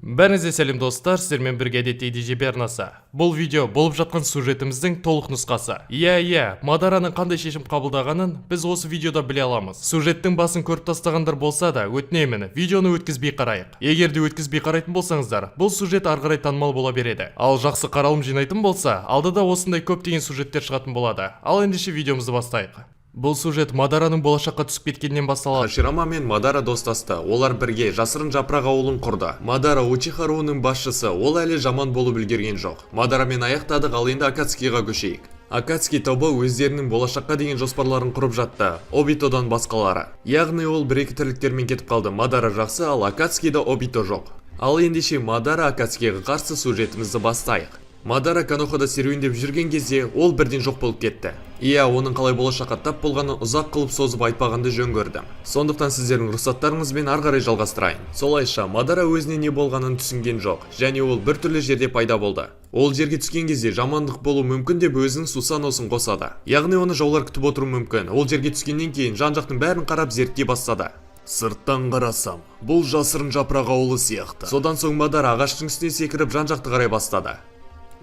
Бәріңізге сәлем достар, сіздермен бірге әдетте DJB арнасы. Бұл видео болып жатқан сюжетіміздің толық нұсқасы. Иә, Мадараның қандай шешім қабылдағанын біз осы видеода біле аламыз. Сюжеттің басын көріп тастағандар болса да, өтінемін, видеоны өткізбей қарайық. Егер де өткізбей қарайтын болсаңыздар, бұл сюжет ары қарай танымал бола береді. Ал жақсы қаралым жинайтын болса, алдыда осындай көптеген сюжеттер шығатын болады. Ал ендеше видеомызды бастайық. Бұл сюжет Мадараның болашаққа түсіп кеткеннен басталады. Хаширама мен Мадара достасты. Олар бірге жасырын жапырақ ауылын құрды. Мадара Учиха руының басшысы, ол әлі жаман болып үлгерген жоқ. Мадарамен аяқтадық, ал енді Акацкиға көшейік. Акацки тобы өздерінің болашаққа деген жоспарларын құрып жатты, Обитодан басқалары. Яғни ол бір-екі тірліктермен кетіп қалды. Мадара жақсы, ал Акацкида Обито жоқ. Ал ендеше Мадара Акацкиға қарсы сюжетімізді бастайық. Мадара Канохада серуендеп жүрген кезде ол бірден жоқ болып кетті. Иә, оның қалай болашаққа тап болғанын ұзақ қылып созып айтпағанды жөн көрдім. Сондықтан сіздердің рұқсаттарыңызбен ары қарай жалғастырайын. Солайша Мадара өзіне не болғанын түсінген жоқ, және ол бір түрлі жерде пайда болды. Ол жерге түскен кезде жамандық болу мүмкін деп өзінің Сусаносын қосады. Яғни оны жаулар күтіп отыру мүмкін. Ол жерге түскеннен кейін жан-жақтың бәрін қарап зерттей бастады. Сырттан қарасам, бұл жасырын жапырақ ауылы сияқты. Содан соң Мадара ағаштың үстіне секіріп жан-жақты қарай бастады.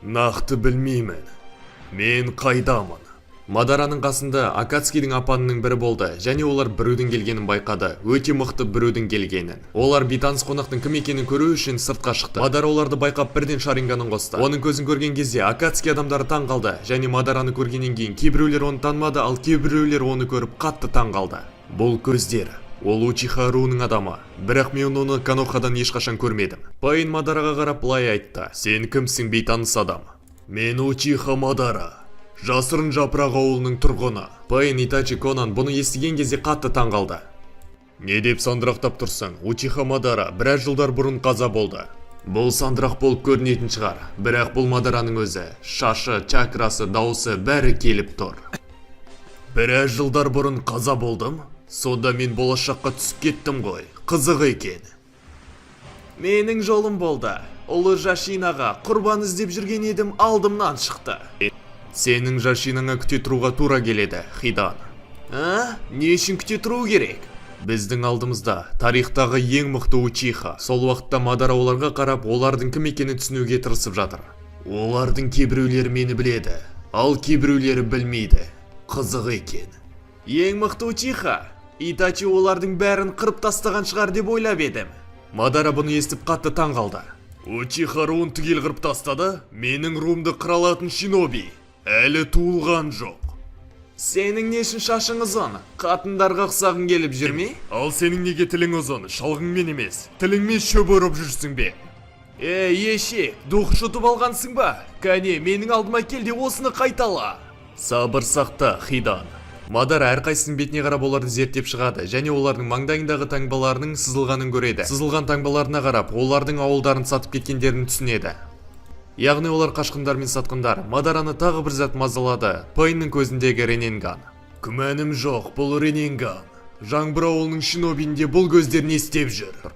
Нақты білмеймін. Мен қайдамын? Мадараның қасында Акацкидің апанының бірі болды, және олар біреудің келгенін байқады. Өте мықты біреудің келгенін. Олар бейтаныс қонақтың кім екенін көру үшін сыртқа шықты. Мадара оларды байқап бірден шаринганын қосты. Оның көзін көрген кезде Акацки адамдары таң қалды, және Мадараны көргеннен кейін кейбіреулер оны танымады, ал кейбіреулер оны көріп қатты таң қалды. Бұл көздер. Ол Учиха руының адамы, бірақ мен оны Канохадан ешқашан көрмедім. Пайн Мадараға қарап былай айтты: "Сен кімсің, бейтаныс адам?" "Мен Учиха Мадара, жасырын жапырақ ауылының тұрғыны." Пайн Итачи Конан бұны естіген кезде қатты таң қалды. "Не деп сандырақтап тұрсың? Учиха Мадара біраз жылдар бұрын қаза болды." "Бұл сандырақ болып көрінетін шығар, бірақ бұл Мадараның өзі. Шашы, чакрасы, дауысы бәрі келіп тұр." "Біраз жылдар бұрын қаза болдым? Сонда мен болашаққа түсіп кеттім ғой, қызық екен." "Менің жолым болды. Ұлы Жашинаға құрбан іздеп жүрген едім, алдымнан шықты." "Сенің Жашинаңа күте тұруға тура келеді, Хидан." Не үшін күте тұру керек?" "Біздің алдымызда тарихтағы ең мықты Учиха." Сол уақытта Мадара оларға қарап, олардың кім екенін түсінуге тырысып жатыр. "Олардың кейбіреулері мені біледі, ал кейбіреулері білмейді. Қызық екен." "Ең мықты Учиха? Итачи олардың бәрін қырып тастаған шығар деп ойлап едім." Мадара бұны естіп қатты таң қалды. "Учиха руын түгел қырып тастады? Менің руымды қыралатын шиноби әлі туылған жоқ." "Сенің не үшін шашың ұзын? Қатындарға ұқсағың келіп жүр ме?" "Ал сенің неге тілің ұзын? Шалғыңмен емес, тіліңмен шөп орып жүрсің бе?" Ешек, дух жұтып алғансың ба? Кәне, менің алдыма кел де осыны қайтала." "Сабыр сақта, Хидан." Мадара әрқайсының бетіне қарап оларды зерттеп шығады, және олардың маңдайындағы таңбаларының сызылғанын көреді. Сызылған таңбаларына қарап, олардың ауылдарын сатып кеткендерін түсінеді. Яғни олар қашқындар мен сатқындар. Мадараны тағы бір зат мазалады: Пайнның көзіндегі Рененган. "Күмәнім жоқ, бұл Рененган. Жаңбыр ауылының шинобинде бұл көздер не істеп жүр?"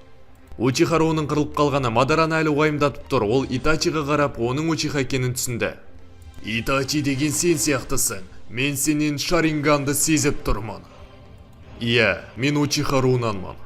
Учиха руының қырылып қалғаны Мадараны әлі уайымдатып тұр. Ол Итачиға қарап, оның Учиха екенін түсінді. "Итачи деген сен сияқтысың. Мен сенен шаринганды сезіп тұрмын." "Иә, мен Учиха руынанмын.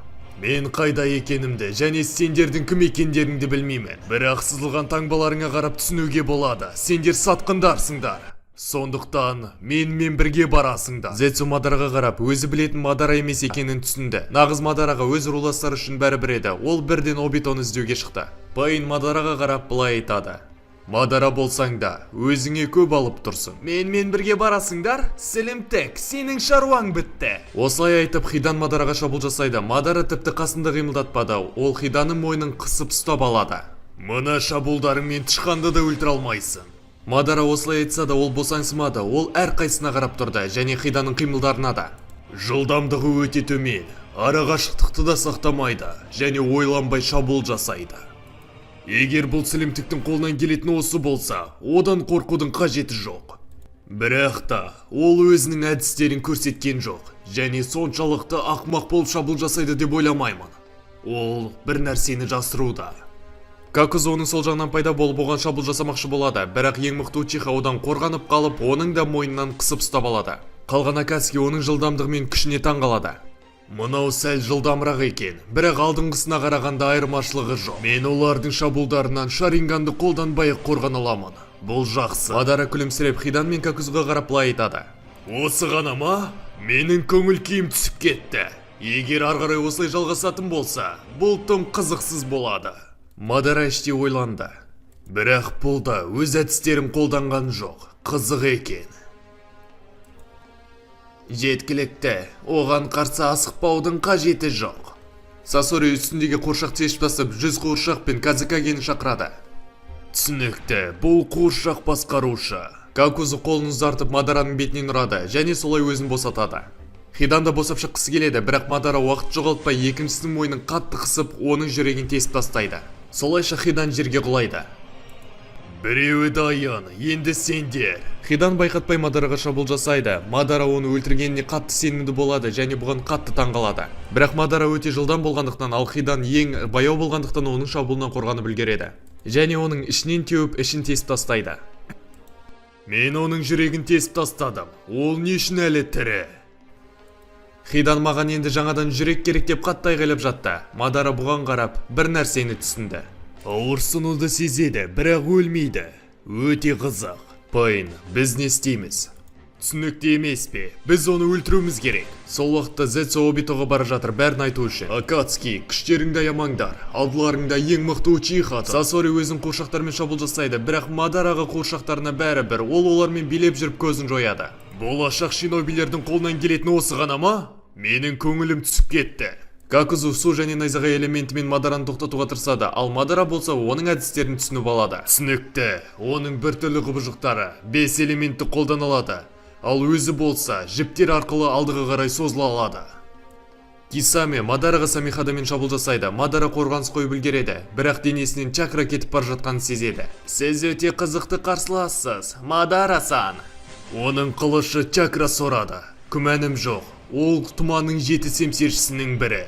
Мен қайда екенімді және сендердің кім екендеріңді білмеймін. Бірақ сызылған таңбаларыңа қарап түсінуге болады. Сендер сатқындарсыңдар. Сондықтан менімен бірге барасыңдар." Зетсу Мадараға қарап, өзі білетін Мадара емес екенін түсінді. Нағыз Мадараға өз руластары үшін бәрібір еді. Ол бірден Обитоны іздеуге шықты. Пайн Мадараға қарап былай айтады: "Мадара болсаң да, өзіңе көп алып тұрсың. Менімен бірге барасыңдар? Сілімтік, сенің шаруаң бітті." Осылай айтып, Хидан Мадараға шабуыл жасайды. Мадара тіпті қасында қимылдатпады. Ол Хиданның мойнын қысып ұстап алады. "Мына шабуылдарыңмен тышқанды да өлтіре алмайсың." Мадара осылай айтса да, ол босаңсымады. Ол әрқайсына қарап тұрды, және Хиданның қимылдарына да. "Жылдамдығы өте төмен, арақашықтықты да сақтамайды, және ойланбай шабуыл жасайды. Егер бұл сілімтіктің қолынан келетін осы болса, одан қорқудың қажеті жоқ." Бірақ та ол өзінің әдістерін көрсеткен жоқ, және соншалықты ақымақ болып шабуыл жасайды деп ойламаймын. Ол бір нәрсені жасыруда. Какузо оның сол жағынан пайда болып оған шабуыл жасамақшы болады, бірақ ең мықты Учиха одан қорғанып қалып, оның да мойнынан қысып ұстап алады. Қалған Акацки оның жылдамдығы мен күшіне таң қалады. Мынау сәл жылдамырақ екен, бірақ алдыңғысына қарағанда айырмашылығы жоқ. Мен олардың шабуылдарынан Шаринганды қолданбай қорғана аламын. Бұл жақсы. Мадара күлімсіреп Хидан мен Какузуға қарап былай айтады. Осы ғана ма? Менің көңіл күйім түсіп кетті. Егер ары қарай осылай жалғасатын болса, бұл тым қызықсыз болады. Мадара іштей ойланды. Бірақ бұл да өз әдістерін қолданған жоқ. Қызық екен. Жеткілікті, оған қарсы асықпаудың қажеті жоқ. Сасори үстіндегі қуыршақ тесіп тастап 100 қуыршақ пен Казыкагені шақырады. Түсінікті, бұл қуыршақ басқарушы. Какузу қолын ұзартып Мадараның бетінен ұрады және солай өзін босатады. Хидан да босап шыққысы келеді, бірақ Мадара уақыт жоғалтпай екіншісінің мойнын қатты қысып, оның жүрегін тесіп тастайды. Солайша Хидан жерге құлайды. Біреуі дайын, енді сендер. Хидан байқатпай Мадараға шабуыл жасайды. Мадара оны өлтіргеніне қатты сенімді болады және бұған қатты таңғалады. Бірақ Мадара өте жылдам болғандықтан, ал Хидан ең баяу болғандықтан оның шабуылынан қорғанып үлгереді. Және оның ішінен теуіп, ішін тесіп тастайды. Мен оның жүрегін тесіп тастадым. Ол не үшін әлі тірі? Хидан маған енді жаңадан жүрек керек деп қатты айғайлап жатты. Мадара бұған қарап, бір нәрсені түсінді. Ауырсынуды сезеді, бірақ өлмейді. Өте қызық. Пайн, біз не істейміз? Түсінікті емес пе? Біз оны өлтіруіміз керек. Сол уақытта Зетсу Обитоға бара жатыр, бәрін айту үшін. Акацки, күштеріңді аямаңдар. Алдыларыңда ең мықты Учиха. Сасори өзін қуыршақтармен шабуыл жасайды, бірақ Мадараға қуыршақтарына бәрібір. Ол олармен билеп жүріп көзін жояды. Болашақ шинобилердің қолынан келетін осы ғана ма? Менің көңілім түсіп кетті. Какузу су және найзағай элементімен Мадараны тоқтатуға тырысады, ал Мадара болса оның әдістерін түсініп алады. Түсінікті, оның біртүрлі құбыжықтары 5 элементті қолданылады, ал өзі болса жіптер арқылы алдыға қарай созыла алады. Кисами Мадараға Самихадамен шабуыл жасайды. Мадара қорғаныс қойып үлгереді, бірақ денесінен чакра кетіп бара жатқанын сезеді. Сіз өте қызықты қарсылассыз, Мадара-сан. Оның қылышы чакра сорады. Күмәнім жоқ, ол тұманың 7 семсершісінің бірі.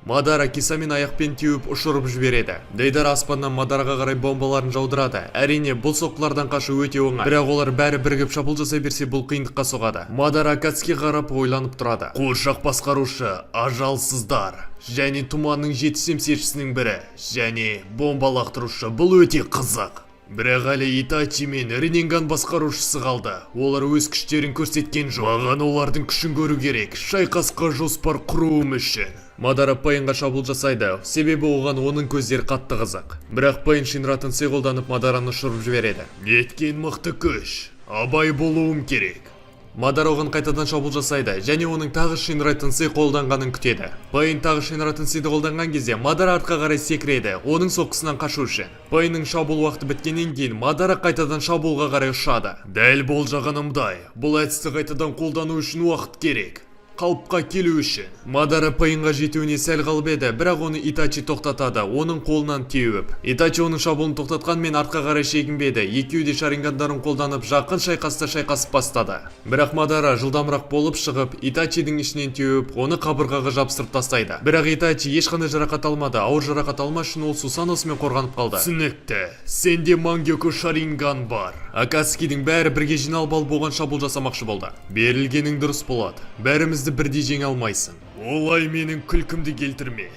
Мадара Кисамин аяқпен теуіп ұшырып жібереді. Дейдар аспаннан Мадараға қарай бомбаларын жаудырады. Әрине, бұл соққылардан қашу өте оңай. Бірақ олар бәрі бірігіп шабуыл жасай берсе, бұл қиындыққа соғады. Мадара Акацки қарап ойланып тұрады. Қуыршақ басқарушы, ажалсыздар, және тұманың 7 семсершісінің бірі, және бомба лақтырушы, бұл өте қызық. Бірақ әлі Итачи мен Рененган басқарушысы қалды. Олар өз күштерін көрсеткен жоқ. Маған олардың күшін көру керек, шайқасқа жоспар құруым үшін. Мадара Пайнға шабуыл жасайды, себебі оған оның көздері қатты қызық. Бірақ Пайн Шинратын сый қолданып Мадараны ұшырып жібереді. Неткен мықты күш, абай болуым керек. Мадара оған қайтадан шабуыл жасайды, және оның тағы Шинратын сый қолданғанын күтеді. Пайн тағы Шинратын сыйды қолданған кезде Мадара артқа қарай секіреді, оның соққысынан қашу үшін. Пайнның шабуыл уақыты біткеннен кейін Мадара қайтадан шабуылға қарай ұшады. Дәл болжағанымдай, бұл әдісті қайтадан қолдану үшін уақыт керек. Қалыпқа келу үшін. Мадара Пайнға жетуіне сәл қалып еді, бірақ оны Итачи тоқтатады, оның қолынан теуіп. Итачи оның шабуылын тоқтатқанмен артқа қарай шегінбеді. Екеуі де шарингандарын қолданып жақын шайқаста шайқасып бастады. Бірақ Мадара жылдамырақ болып шығып, Итачидің ішінен теуіп, оны қабырғаға жабыстырып тастайды. Бірақ Итачи ешқандай жарақат алмады. Ауыр жарақат алмас үшін ол Сусаносымен қорғанып қалды. Түсінікті, сенде Мангёку Шаринган бар. Акацкидің бәрі бірге жиналып алып оған шабуыл жасамақшы болды. Берілгенің дұрыс болады. Бәрімізді бірдей жеңе алмайсың. Олай менің күлкімді келтірме.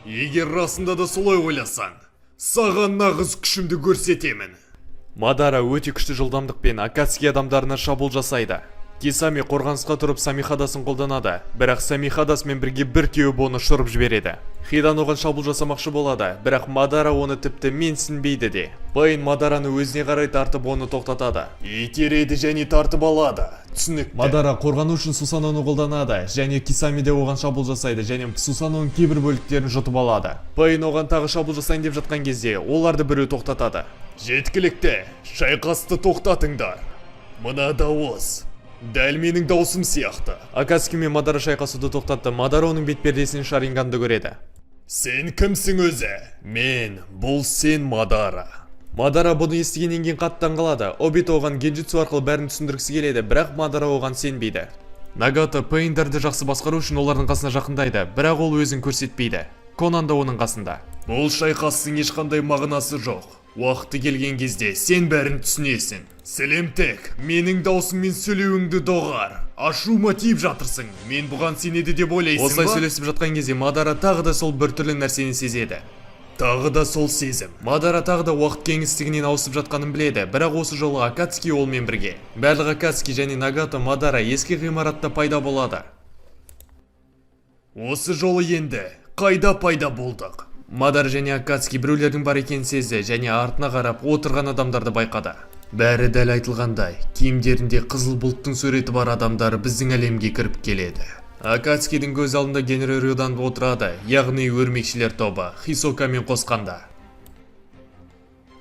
Егер расында да солай ойласаң, саған нағыз күшімді көрсетемін. Мадара өте күшті жылдамдықпен Акацки адамдарына шабуыл жасайды. Кисами қорғанысқа тұрып Самихадасын қолданады, бірақ Самихадасымен бірге бір теуіп оны ұшырып жібереді. Хидан оған шабуыл жасамақшы болады, бірақ Мадара оны тіпті менсінбейді де. Пайн Мадараны өзіне қарай тартып оны тоқтатады. Итереді және тартып алады. Түсінікті. Мадара қорғану үшін Сусаноны қолданады, және Кисами де оған шабуыл жасайды, және Сусаноның кейбір бөліктерін жұтып алады. Пайн оған тағы шабуыл жасайын деп жатқан кезде, оларды біреу тоқтатады. Жеткілікті, шайқасты тоқтатыңдар. Мына дауыс дәл менің даусым сияқты. Акацки мен Мадара шайқасуды тоқтатты. Мадара оның бетпердесінен Шаринганды көреді. Сен кімсің өзі? Мен, бұл сен Мадара. Мадара бұны естігеннен кейін қатты таңғалады. Обито оған генжитсу арқылы бәрін түсіндіргісі келеді, бірақ Мадара оған сенбейді. Нагата Пейндерді жақсы басқару үшін олардың қасына жақындайды, бірақ ол өзін көрсетпейді. Конан да оның қасында. Бұл шайқастың ешқандай мағынасы жоқ. Уақыты келген кезде сен бәрін түсінесің. Сілемтек, менің даусыммен сөйлеуіңді доғар. Ашуыма тиіп жатырсың. Мен бұған сенеді деп ойлайсың ба? Осылай сөйлесіп жатқан кезде Мадара тағы да сол біртүрлі нәрсені сезеді. Тағы да сол сезім. Мадара тағы да уақыт кеңістігінен ауысып жатқанын біледі, бірақ осы жолы Акацки олмен бірге. Барлық Акацки және Нагато Мадара ескі ғимаратта пайда болады. Осы жолы енді қайда пайда болдық? Мадара және Акацки біреулердің бар екенін сезді және артына қарап отырған адамдарды байқады. Бәрі дәл айтылғандай, киімдерінде қызыл бұлттың суреті бар адамдар біздің әлемге кіріп келеді. Акацкидің көз алдында генерал Рёдан отырады, яғни өрмекшілер тобы, Хисокамен қосқанда.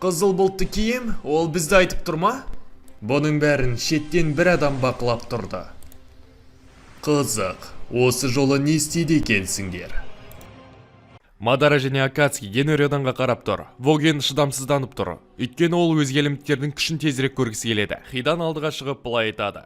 Қызыл бұлтты киім, ол бізді айтып тұрма? Бұның бәрін шеттен бір адам бақылап тұрды. Қызық, осы жолы не істейді екенсіңдер? Мадара және Акацки Генералданға қарап тұр. Воген шыдамсызданып тұр. Өйткені ол өзге элементтердің күшін тезірек көргісі келеді. Хидан алдыға шығып былай айтады.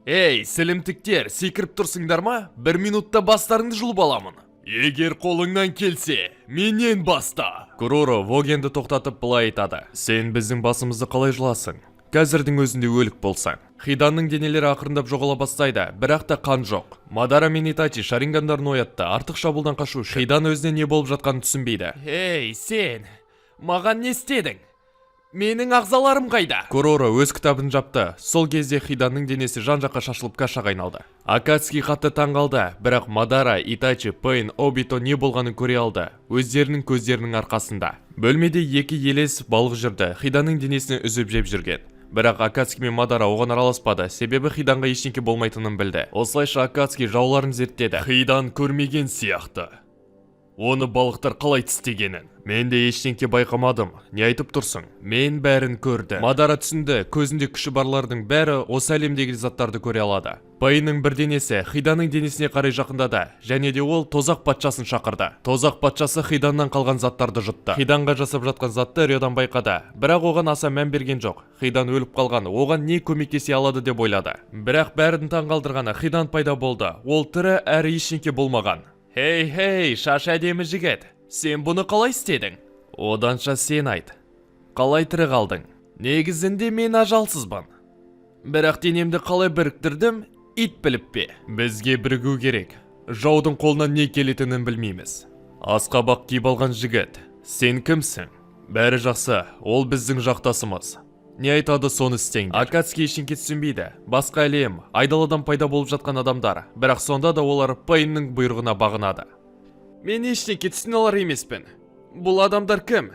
Ей, сілімтіктер, секіріп тұрсыңдар ма? 1 минутта бастарыңды жұлып аламын. Егер қолыңнан келсе, менен баста. Куроро Вогенді тоқтатып былай айтады. Сен біздің басымызды қалай жыласың? Қазірдің өзінде өлік болсаң. Хиданның денелері ақырындап жоғала бастайды, бірақ та қан жоқ. Мадара мен Итачи шарингандарын оятты, артық шабуылдан қашу үшін. Хидан өзіне не болып жатқанын түсінбейді. Ей, сен, маған не істедің? Менің ағзаларым қайда? Куроро өз кітабын жапты. Сол кезде Хиданның денесі жан-жаққа шашылып кашаға айналды. Акацки қатты таңғалды, бірақ Мадара, Итачи, Пейн, Обито не болғанын көре алды. Өздерінің көздерінің арқасында. Бөлмеде екі елес балық жүрді. Хиданның денесін үзіп жеп жүрген. Бірақ Акацки мен Мадара оған араласпады, себебі Хиданға ештеңке болмайтынын білді. Осылайша Акацки жауларын зерттеді. Хидан көрмеген сияқты. Оны балықтар қалай тістегенін. Мен де ештеңке байқамадым. Не айтып тұрсың? Мен бәрін көрді. Мадара түсінді, көзінде күші барлардың бәрі осы әлемдегі заттарды көре алады. Пейннің бір денесі Хиданның денесіне қарай жақындады, және де ол тозақ патшасын шақырды. Тозақ патшасы Хиданнан қалған заттарды жұтты. Хиданға жасап жатқан затты Рёдан байқады, бірақ оған аса мән берген жоқ. Хидан өліп қалған, оған не көмектесе алады деп ойлады. Бірақ бәрін таңғалдырғаны Хидан пайда болды. Ол тірі әрі ештеңке болмаған. Хей, шаш әдемі жігіт, сен бұны қалай істедің? Оданша сен айт. Қалай тірі қалдың? Негізінде мен ажалсызбын. Бірақ денемді қалай біріктірдім, ит біліп бе? Бізге бірігу керек. Жаудың қолынан не келетінін білмейміз. Асқабақ киіп алған жігіт, сен кімсің? Бәрі жақсы, ол біздің жақтасымыз. Не айтады соны істеңдер. Акацки ештеңке түсінбейді. Басқа әлем, айдаладан пайда болып жатқан адамдар, бірақ сонда да олар Пейннің бұйрығына бағынады. Мен ештеңке түсіне алар емеспін. Бұл адамдар кім?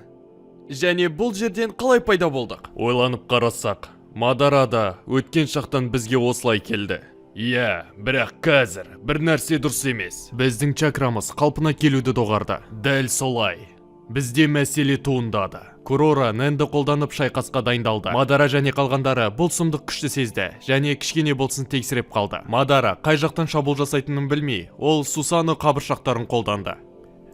Және бұл жерден қалай пайда болдық? Ойланып қарасақ, Мадара да өткен шақтан бізге осылай келді. Иә, бірақ қазір бір нәрсе дұрыс емес. Біздің чакрамыз қалпына келуді доғарды. Дәл солай. Бізде мәселе туындады. Куроро Нэнді қолданып шайқасқа дайындалды. Мадара және қалғандары бұл сұмдық күшті сезді, және кішкене болсын тексеріп қалды. Мадара қай жақтан шабуыл жасайтынын білмей, ол Сусано қабыршақтарын қолданды.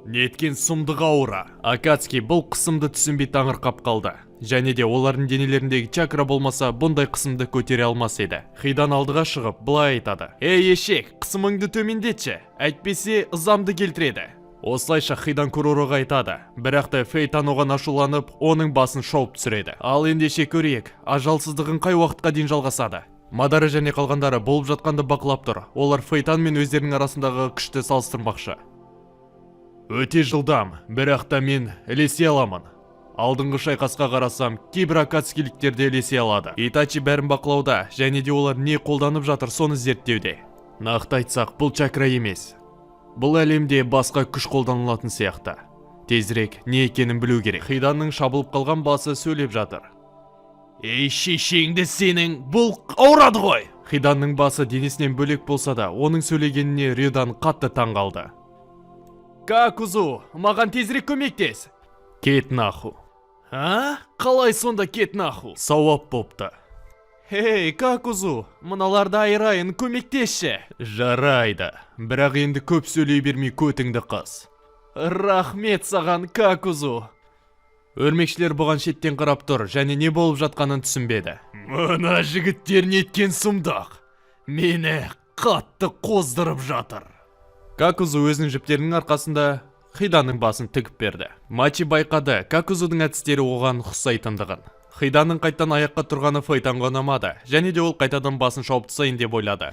Неткен сұмдық аура. Акацки бұл қысымды түсінбей таңырқап қалды. Және де олардың денелеріндегі чакра болмаса, бұндай қысымды көтере алмас еді. Хидан алдыға шығып, былай айтады. Ей ешек, қысымыңды төмендетші, әйтпесе ызамды келтіреді. Осылайша Хидан Куророға айтады, бірақ та Фейтан оған ашуланып, оның басын шауып түсіреді. Ал ендеше көрейік, ажалсыздығын қай уақытқа дейін жалғасады. Мадара және қалғандары болып жатқанды бақылап тұр. Олар Фейтан мен өздерінің арасындағы күшті салыстырмақшы. Өте жылдам, бірақ та мен ілесе аламын. Алдыңғы шайқасқа қарасам, кейбір акацкиліктерді ілесе алады. Итачи бәрін бақылауда, және де олар не қолданып жатыр, соны зерттеуде. Нақты айтсақ, бұл чакра емес. Бұл әлемде басқа күш қолданылатын сияқты. Тезірек не екенін білу керек. Хиданның шабылып қалған басы сөйлеп жатыр. Ей шешеңді сенің, бұл ауырады ғой! Хиданның басы денесінен бөлек болса да, оның сөйлегеніне Рёдан қатты таңғалды. Какузу, маған тезірек көмектес! Кет наху. Қалай сонда кет наху? Сауап бопты. Хей, Какузу, мыналарды айырайын, көмектесші. Жарайды, бірақ енді көп сөйлей бермей көтіңді қыс. Рахмет саған, Какузу. Өрмекшілер бұған шеттен қарап тұр, және не болып жатқанын түсінбеді. Мына жігіттер неткен сұмдақ. Мені қатты қоздырып жатыр. Какузу өзінің жіптерінің арқасында Хиданың басын тігіп берді. Мачи байқады, Какузудың әдістері оған ұқсайтындығын. Хиданың қайттан аяққа тұрғаны Фейтанға ұнамады, және де ол қайтадан басын шауып тастайын деп ойлады.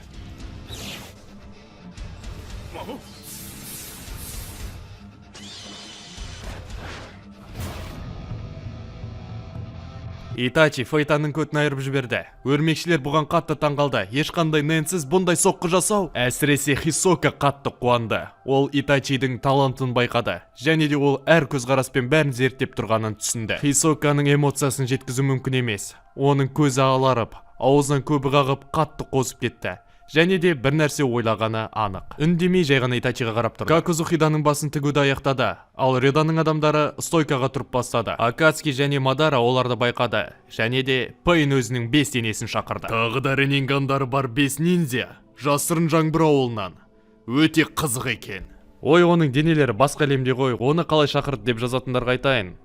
Итачи Фейтанның көтін айырып жіберді. Өрмекшілер бұған қатты таңғалды. Ешқандай ненсіз бұндай соққы жасау. Әсіресе Хисока қатты қуанды. Ол Итачидің талантын байқады. Және де ол әр көзқараспен бәрін зерттеп тұрғанын түсінді. Хисоканың эмоциясын жеткізу мүмкін емес. Оның көзі аларып, аузынан көбі қағып қатты қозып кетті. Және де бір нәрсе ойлағаны анық. Үндемей жай ғана Итачиға қарап тұрды. Какузу Хиданың басын тігуді аяқтады, ал Рёданың адамдары стойкаға тұрып бастады. Акацки және Мадара оларды байқады, және де Пейн өзінің 5 денесін шақырды. Тағы да ренингандары бар 5 ниндзя, жасырын жаңбыр ауылынан. Өте қызық екен. Ой, оның денелері басқа әлемде ғой, оны қалай шақырды деп жазатындарға айтайын.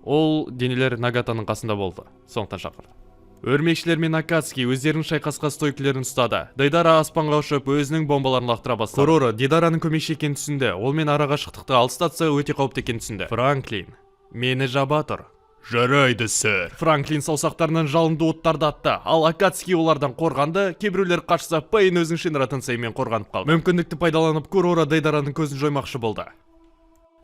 Ол денелер Нагатаның қасында болды, сондықтан шақырды. Өрмекшілер мен Акацки өздерінің шайқасқа стойкілерін ұстады. Дайдара аспанға ұшып өзінің бомбаларын лақтыра бастады. Короро Дидараның көмекші екенін түсінді. Ол мен араға шықтықты алыстатса өте қауіпті екенін түсінді. Франклин, мені жаба тұр. Жарайды, сэр. Франклин саусақтарынан жалынды оттарды атты, ал Акацки олардан қорғанды. Кейбіреулер қашса, Пейн өзінің Шинра Тенсеймен қорғанып қалды. Мүмкіндікті пайдаланып Короро Дайдараның көзін жоймақшы болды.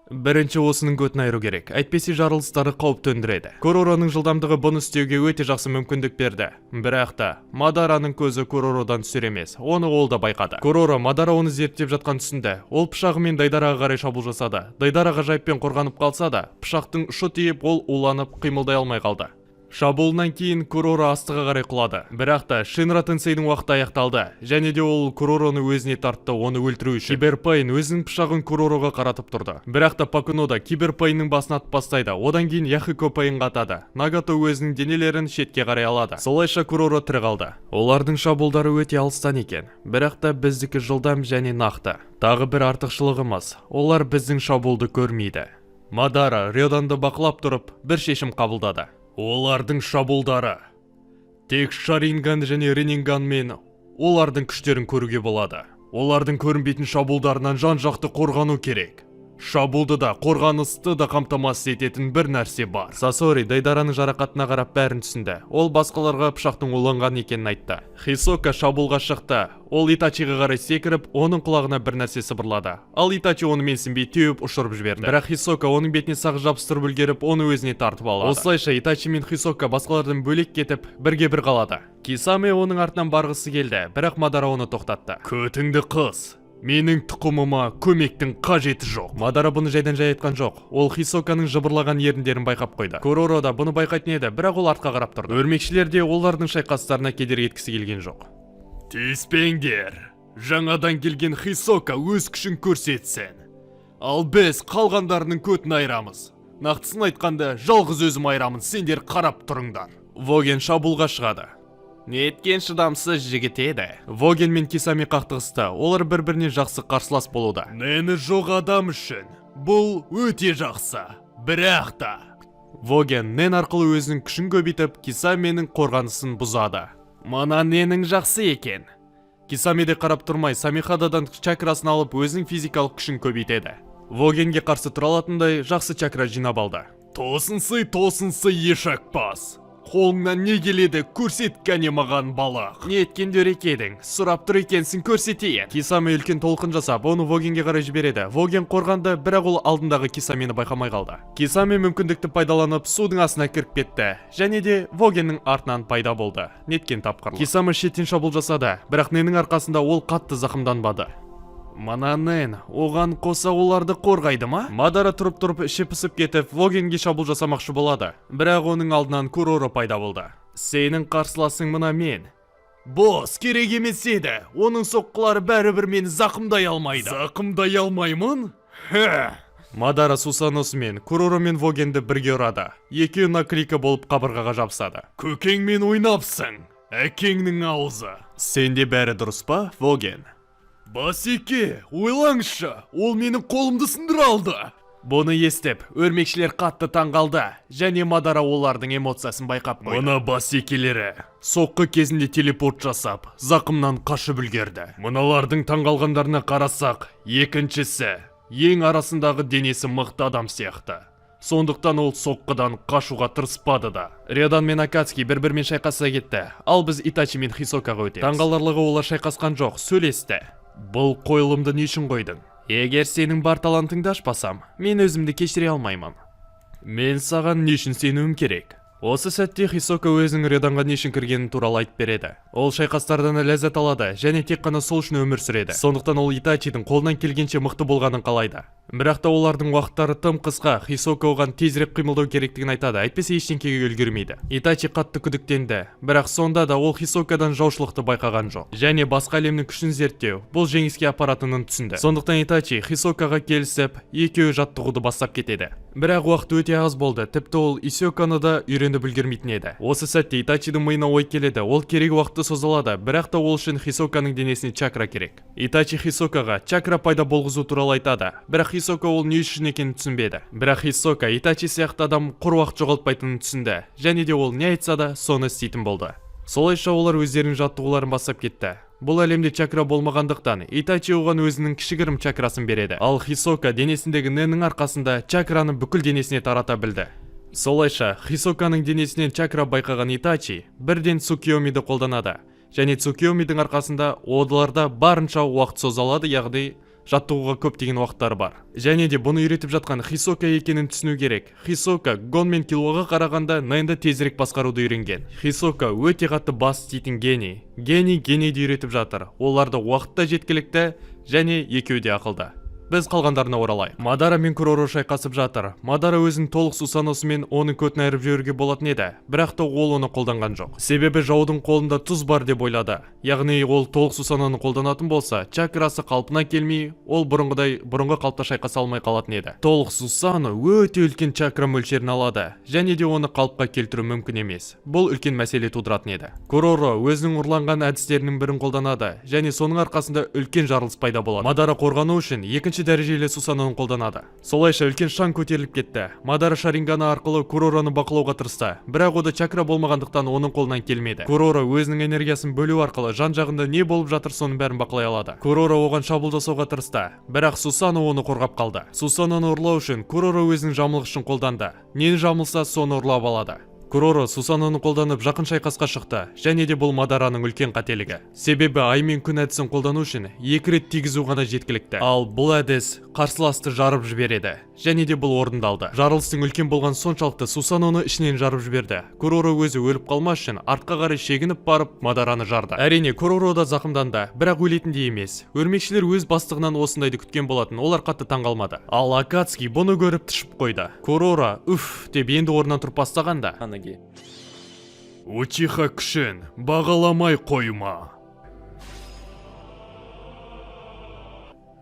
Бірінші осының көтін айыру керек, әйтпесе жарылыстары қауіп төндіреді. Коророның жылдамдығы бұны істеуге өте жақсы мүмкіндік берді. Бірақ та, Мадараның көзі Корородан түсер емес, оны ол да байқады. Короро Мадара оны зерттеп жатқан түсінді. Ол пышағымен Дайдараға қарай шабуыл жасады. Дайдара ғажайыппен қорғанып қалса да, пышақтың ұшы тиіп, ол уланып қимылдай алмай қалды. Шабуылынан кейін Короро астыға қарай құлады. Бірақ та Шинра Тенсейдің уақыты аяқталды, және де ол Коророны өзіне тартты, оны өлтіру үшін. Кибер Пейн өзінің пышағын Коророға қаратып тұрды. Бірақ та Пакуно да Кибер Пейннің басын атып бастайды. Одан кейін Яхико Пейнға атады. Нагато өзінің денелерін шетке қарай алады. Солайша Короро тірі қалды. Олардың шабуылдары өте алыстан екен. Бірақ та біздікі жылдам және нақты. Тағы бір артықшылығымыз, олар біздің шабуылды көрмейді. Мадара Рёданды бақылап тұрып, бір шешім қабылдады. Олардың шабуылдары. Тек Шаринган және Ренинганмен олардың күштерін көруге болады. Олардың көрінбейтін шабуылдарынан жан-жақты қорғану керек. Шабуылды да, қорғанысты да қамтамасыз ететін бір нәрсе бар. Сасори Дайдараның жарақатына қарап бәрін түсінді. Ол басқаларға пышақтың уланған екенін айтты. Хисока шабуылға шықты. Ол Итачиға қарай секіріп, оның құлағына бір нәрсе сыбырлады. Ал Итачи оны менсінбей теуіп ұшырып жіберді. Бірақ Хисока оның бетіне сақ жабыстырып үлгеріп, оны өзіне тартып алады. Осылайша Итачи мен Хисока басқалардан бөлек кетіп, бірге бір қалады. Кисаме оның артынан барғысы келді, бірақ Мадара оны тоқтатты. Көтіңді қыз. Менің тұқымыма көмектің қажеті жоқ. Мадара бұны жайдан жай айтқан жоқ. Ол Хисоканың жыбырлаған еріндерін байқап қойды. Короро да бұны байқайтын еді, бірақ ол артқа қарап тұрды. Өрмекшілер де олардың шайқастарына кедергі еткісі келген жоқ. Тиіспеңдер. Жаңадан келген Хисока өз күшін көрсетсін. Ал біз қалғандарының көтін айырамыз. Нақтысын айтқанда, жалғыз өзім айырамын, сендер қарап тұрыңдар. Воген шабуылға шығады. Неткен шыдамсыз жігіт еді. Воген мен Кисами қақтығысты. Олар бір-біріне жақсы қарсылас болуда. Нені жоқ адам үшін. Бұл өте жақсы. Бірақ та. Воген Нен арқылы өзінің күшін көбейтіп, Кисаменің қорғанысын бұзады. Мана ненің жақсы екен. Кисами де қарап тұрмай, Самихададан чакрасын алып, өзінің физикалық күшін көбейтеді. Вогенге қарсы тұра алатындай жақсы чакра жинап алды. Тосынсы ешек бас. Қолыңнан не келеді, көрсет кәне маған балық. Не еткен дөрек едің, сұрап тұр екенсің, көрсетейін. Кисами үлкен толқын жасап, оны Вогенге қарай жібереді. Воген қорғанды, бірақ ол алдындағы Кисамені байқамай қалды. Кисами мүмкіндікті пайдаланып, судың астына кіріп кетті, және де Вогеннің артынан пайда болды. Неткен тапқырлық. Кисами шеттен шабуыл жасады, бірақ Ненің арқасында ол қатты зақымданбады. Мана Нен, оған қоса оларды қорғайды ма? Мадара тұрып іші пысып кетіп, Вогенге шабуыл жасамақшы болады. Бірақ оның алдынан Короро пайда болды. Сенің қарсыласың мына мен. Бос, керек емес еді. Оның соққылары бәрібір мені зақымдай алмайды. Зақымдай алмаймын? Мадара Сусаносымен Короро мен Вогенді бірге ұрады. Екеуі накрика болып қабырғаға жабысады. Көкеңмен ойнапсың. Әкеңнің аузы. Сенде бәрі дұрыс па, Воген? Басеке, ойлаңызшы, ол менің қолымды сындыра алды. Бұны естіп, өрмекшілер қатты таңғалды, және Мадара олардың эмоциясын байқап қойды. Мұна басекелері, соққы кезінде телепорт жасап, зақымнан қашып үлгерді. Мұналардың таңғалғандарына қарасақ, екіншісі ең арасындағы денесі мықты адам сияқты. Сондықтан ол соққыдан қашуға тырыспады да. Рёдан мен Акацки бір-бірмен шайқаса кетті, ал біз Итачи мен Хисокаға өтеміз. Таңғаларлығы олар шайқасқан жоқ, сөйлесті. Бұл қойылымды не үшін қойдың? Егер сенің бар талантыңды ашпасам, мен өзімді кешіре алмаймын. Мен саған не үшін сенуім керек? Осы сәтте Хисока өзінің Рёданға не үшін кіргені туралы айтып береді. Ол шайқастардан ләззат алады және тек қана сол үшін өмір сүреді. Сондықтан ол Итачидің қолынан келгенше мықты болғанын қалайды. Бірақ та олардың уақыттары тым қысқа, Хисока оған тезірек қимылдау керектігін айтады, әйтпесе ештеңкеге үлгермейді. Итачи қатты күдіктенді, бірақ сонда да ол Хисокадан жаушылықты байқаған жоқ. Және басқа әлемнің күшін зерттеу бұл жеңіске апаратынын түсінді. Сондықтан Итачи Хисокаға келісіп, екеуі жаттығуды бастап кетеді. Бірақ уақыт өте аз болды, тіпті ол Исоканы да үйреніп үлгермейтін еді. Осы сәтте Итачидің миына ой келеді, ол керек уақытты созалады, бірақ та ол үшін Хисоканың денесіне чакра керек. Итачи Хисокаға чакра пайда болғызу туралы айтады, бірақ Хисока ол не үшін екенін түсінбеді. Бірақ Хисока Итачи сияқты адам құр уақыт жоғалтпайтынын түсінді, және де ол не айтса да соны істейтін болды. Солайша олар өздерінің жаттығуларын бастап кетті. Бұл әлемде чакра болмағандықтан Итачи оған өзінің кішігірім чакрасын береді. Ал Хисока денесіндегі ненің арқасында чакраны бүкіл денесіне тарата білді. Солайша Хисоканың денесінен чакра байқаған Итачи бірден Цукиомиді қолданады. Және Цукиомидің арқасында одаларда барынша уақыт созалады, яғни жаттығуға көптеген уақыттары бар. Және де бұны үйретіп жатқан Хисока екенін түсіну керек. Хисока Гон мен Киллуаға қарағанда Нэнді тезірек басқаруды үйренген. Хисока өте қатты бас істейтін гений. Генийді үйретіп жатыр. Оларды уақытта жеткілікті және екеуі де ақылды. Біз қалғандарына оралайық. Мадара мен Куроро шайқасып жатыр. Мадара өзінің толық Сусаносымен оны көтін айырып жіберуге болатын еді, бірақ та ол оны қолданған жоқ. Себебі жаудың қолында тұз бар деп ойлады. Яғни ол толық Сусаноны қолданатын болса, чакрасы қалпына келмей, ол бұрынғы қалыпта шайқаса алмай қалатын еді. Толық Сусано өте үлкен чакра мөлшерін алады, және де оны қалыпқа келтіру мүмкін емес. Бұл үлкен мәселе тудыратын еді. Куроро өзінің ұрланған әдістерінің бірін қолданады, және соның арқасында үлкен жарылыс пайда болады. Мадара қорғану үшін екінші дәрежелі Сусаноны қолданады. Солайша үлкен шаң көтеріліп кетті. Мадара Шаринганы арқылы Куророны бақылауға тырысты, бірақ ода чакра болмағандықтан оның қолынан келмеді. Куроро өзінің энергиясын бөлу арқылы жан-жағында не болып жатыр соның бәрін бақылай алады. Куроро оған шабуыл жасауға тырысты, бірақ Сусано оны қорғап қалды. Сусаноны ұрлау үшін Куроро өзінің жамылғышын қолданды. Нені жамылса, соны ұрлап алады. Куроро Сусаноны қолданып жақын шайқасқа шықты, және де бұл Мадараның үлкен қателігі. Себебі ай мен күн әдісін қолдану үшін 2 рет тигізу ғана жеткілікті. Ал бұл әдіс қарсыласты жарып жібереді, және де бұл орындалды. Жарылыстың үлкен болған соншалықты Сусаноны ішінен жарып жіберді. Куроро өзі өліп қалмас үшін артқа қарай шегініп барып Мадараны жарды. Әрине Куроро да зақымданды, бірақ өлетіндей емес. Өрмекшілер өз бастығынан осындайды күткен болатын, олар қатты таңғалмады. Ал Акацки бұны көріп түшіп қойды. Куроро уф деп енді орнынан тұрып бастағанда Учиха күшін бағаламай қойма.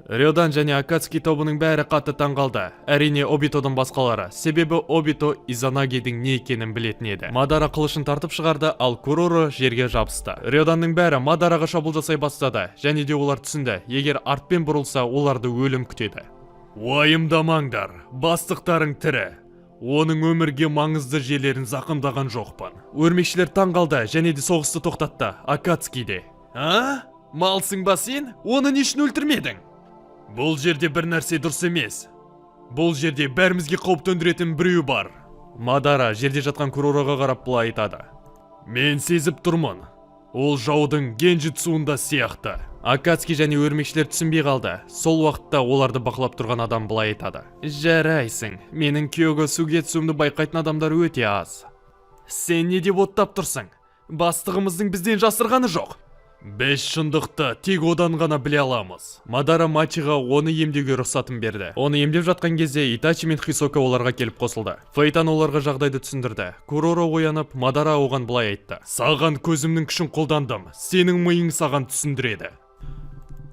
Рёдан және Акацки тобының бәрі қатты таңғалды. Әрине Обитодан басқалары, себебі Обито Изанагидің не екенін білетін еді. Мадара қылышын тартып шығарды, ал Куроро жерге жабысты. Рёданның бәрі Мадараға шабуыл жасай бастады, және де олар түсінді, егер артпен бұрылса, оларды өлім күтеді. Уайымдамаңдар, бастықтарың тірі. Оның өмірге маңызды жерлерін зақымдаған жоқпын. Өрмекшілер таңғалды және де соғысты тоқтатты. Акацки де. Малсың ба сен? Оны не үшін өлтірмедің? Бұл жерде бір нәрсе дұрыс емес. Бұл жерде бәрімізге қауіп төндіретін біреу бар. Мадара жерде жатқан Куророға қарап былай айтады. Мен сезіп тұрмын. Ол жаудың генжитсуында сияқты. Акацки және өрмекшілер түсінбей қалды. Сол уақытта оларды бақылап тұрған адам былай айтады. Жарайсың, менің Кёго Сугетсумды байқайтын адамдар өте аз. Сен не деп оттап тұрсың? Бастығымыздың бізден жасырғаны жоқ. Біз шындықты тек одан ғана біле аламыз. Мадара Мачиға оны емдеуге рұқсатын берді. Оны емдеп жатқан кезде Итачи мен Хисока оларға келіп қосылды. Фейтан оларға жағдайды түсіндірді. Куроро оянып, Мадара оған былай айтты. Саған көзімнің күшін қолдандым. Сенің миың саған түсіндіреді.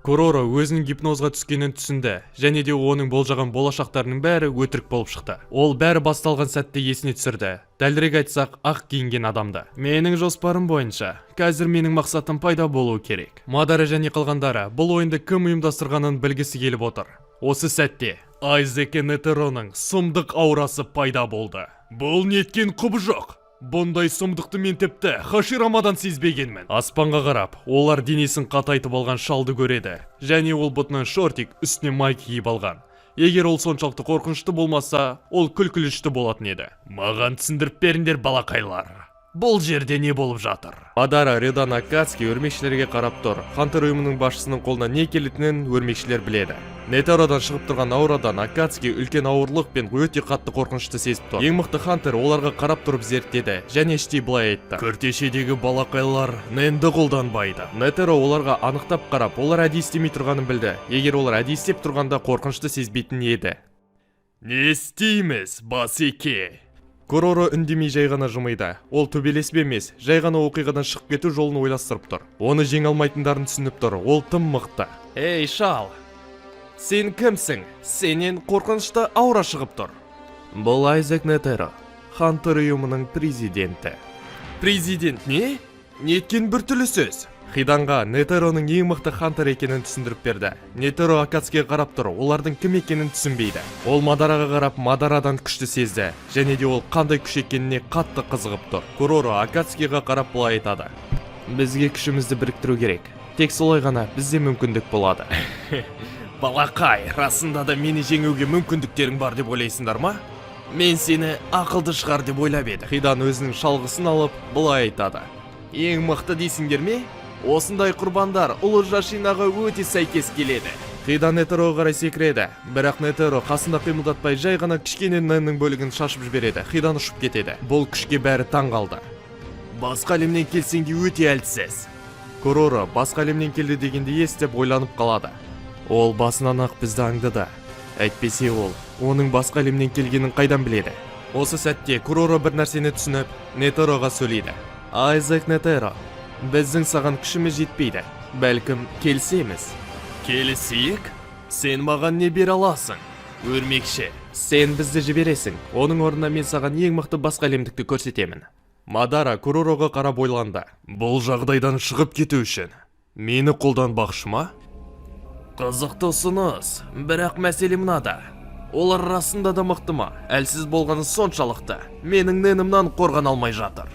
Куроро өзінің гипнозға түскенін түсінді, және де оның болжаған болашақтарының бәрі өтірік болып шықты. Ол бәрі басталған сәтте есіне түсірді. Дәлірек айтсақ, ақ киінген адамды. Менің жоспарым бойынша, қазір менің мақсатым пайда болуы керек. Мадара және қалғандары бұл ойынды кім ұйымдастырғанын білгісі келіп отыр. Осы сәтте Айзеке Нетероның сұмдық аурасы пайда болды. Бұл неткен құбы жоқ. Бұндай сұмдықты мен тіпті Хаширамадан сезбегенмін. Аспанға қарап, олар денесін қатайтып алған шалды көреді. Және ол бұтынан шортик, үстіне майк киіп алған. Егер ол соншалықты қорқынышты болмаса, ол күлкілішті болатын еді. Маған түсіндіріп беріңдер, балақайлар. Бұл жерде не болып жатыр? Мадара Редан Акацки өрмекшілерге қарап тұр. Хантер ұйымының басшысының қолына не келетінін өрмекшілер біледі. Нетеродан шығып тұрған аурадан Акацки үлкен ауырлық пен өте қатты қорқынышты сезіп тұр. Ең мықты Хантер оларға қарап тұрып зерттеді және іштей былай айтты: "Күртешедегі балақайлар ненді қолданбайды." Нетеро оларға анықтап қарап, олар әдейі істемей тұрғанын білді. Егер олар әдейі істеп тұрғанда қорқынышты сезбейтін еді. "Не істейміз, басеке?" Короро үндемей жай ғана жымиды. Ол төбелесіп емес, жай ғана оқиғадан шығып кету жолын ойластырып тұр. Оны жеңе алмайтындарын түсініп тұр. Ол тым мықты. "Ей, шал! Сен кімсің? Сенен қорқынышты аура шығып тұр." "Бұл Айзек Нетеро, Хантер ұйымының президенті." "Президент не? Неткен бір түрлі сөз?" Хиданға Нетероның ең мықты Хантер екенін түсіндіріп берді. Нетеро Акацкиге қарап тұр, олардың кім екенін түсінбейді. Ол Мадараға қарап, Мадарадан күшті сезді, және де ол қандай күш екеніне қатты қызығып тұр. Короро Акацкиге қарап былай айтады: "Бізге күшімізді біріктіру керек. Тек солай ғана бізде мүмкіндік болады." "Балақай, расында да мені жеңуге мүмкіндіктерің бар деп ойлайсыңдар ма? Мен сені ақылды шығар деп ойлап едім." Хидан өзінің шалғысын алып былай айтады: "Ең мықты дейсіңдер ме? Осындай құрбандар ұлы Жашинаға өте сәйкес келеді." Хидан Нетероға қарай секіреді, бірақ Нетеро қасында қимылдатпай жай ғана кішкене Нэннің бөлігін шашып жібереді. Хидан ұшып кетеді. Бұл күшке бәрі таң қалды. "Басқа әлемнен келсең де өте әлсіз." Короро басқа әлемнен келді дегенде естіп ойланып қалады. Ол басынан ақ бізді аңдыды. Әйтпесе ол, оның басқа әлемнен келгенін қайдан біледі? Осы сәтте Короро бір нәрсені түсініп, Нетероға сөйлейді: "Айзек Нетеро, біздің саған күшіміз жетпейді. Бәлкім келісеміз." "Келісейік? Сен маған не бере аласың? Өрмекші, сен бізді жібересің. Оның орнына мен саған ең мықты басқа әлемдікті көрсетемін." Мадара Коророға қарап ойланды. "Бұл жағдайдан шығып кету үшін мені қолданбақшы ма?" "Қызықты ұсыныс, бірақ мәселе мынада. Олар расында да мықты ма? Әлсіз болғаны соншалықты менің ненімнан қорғана алмай жатыр."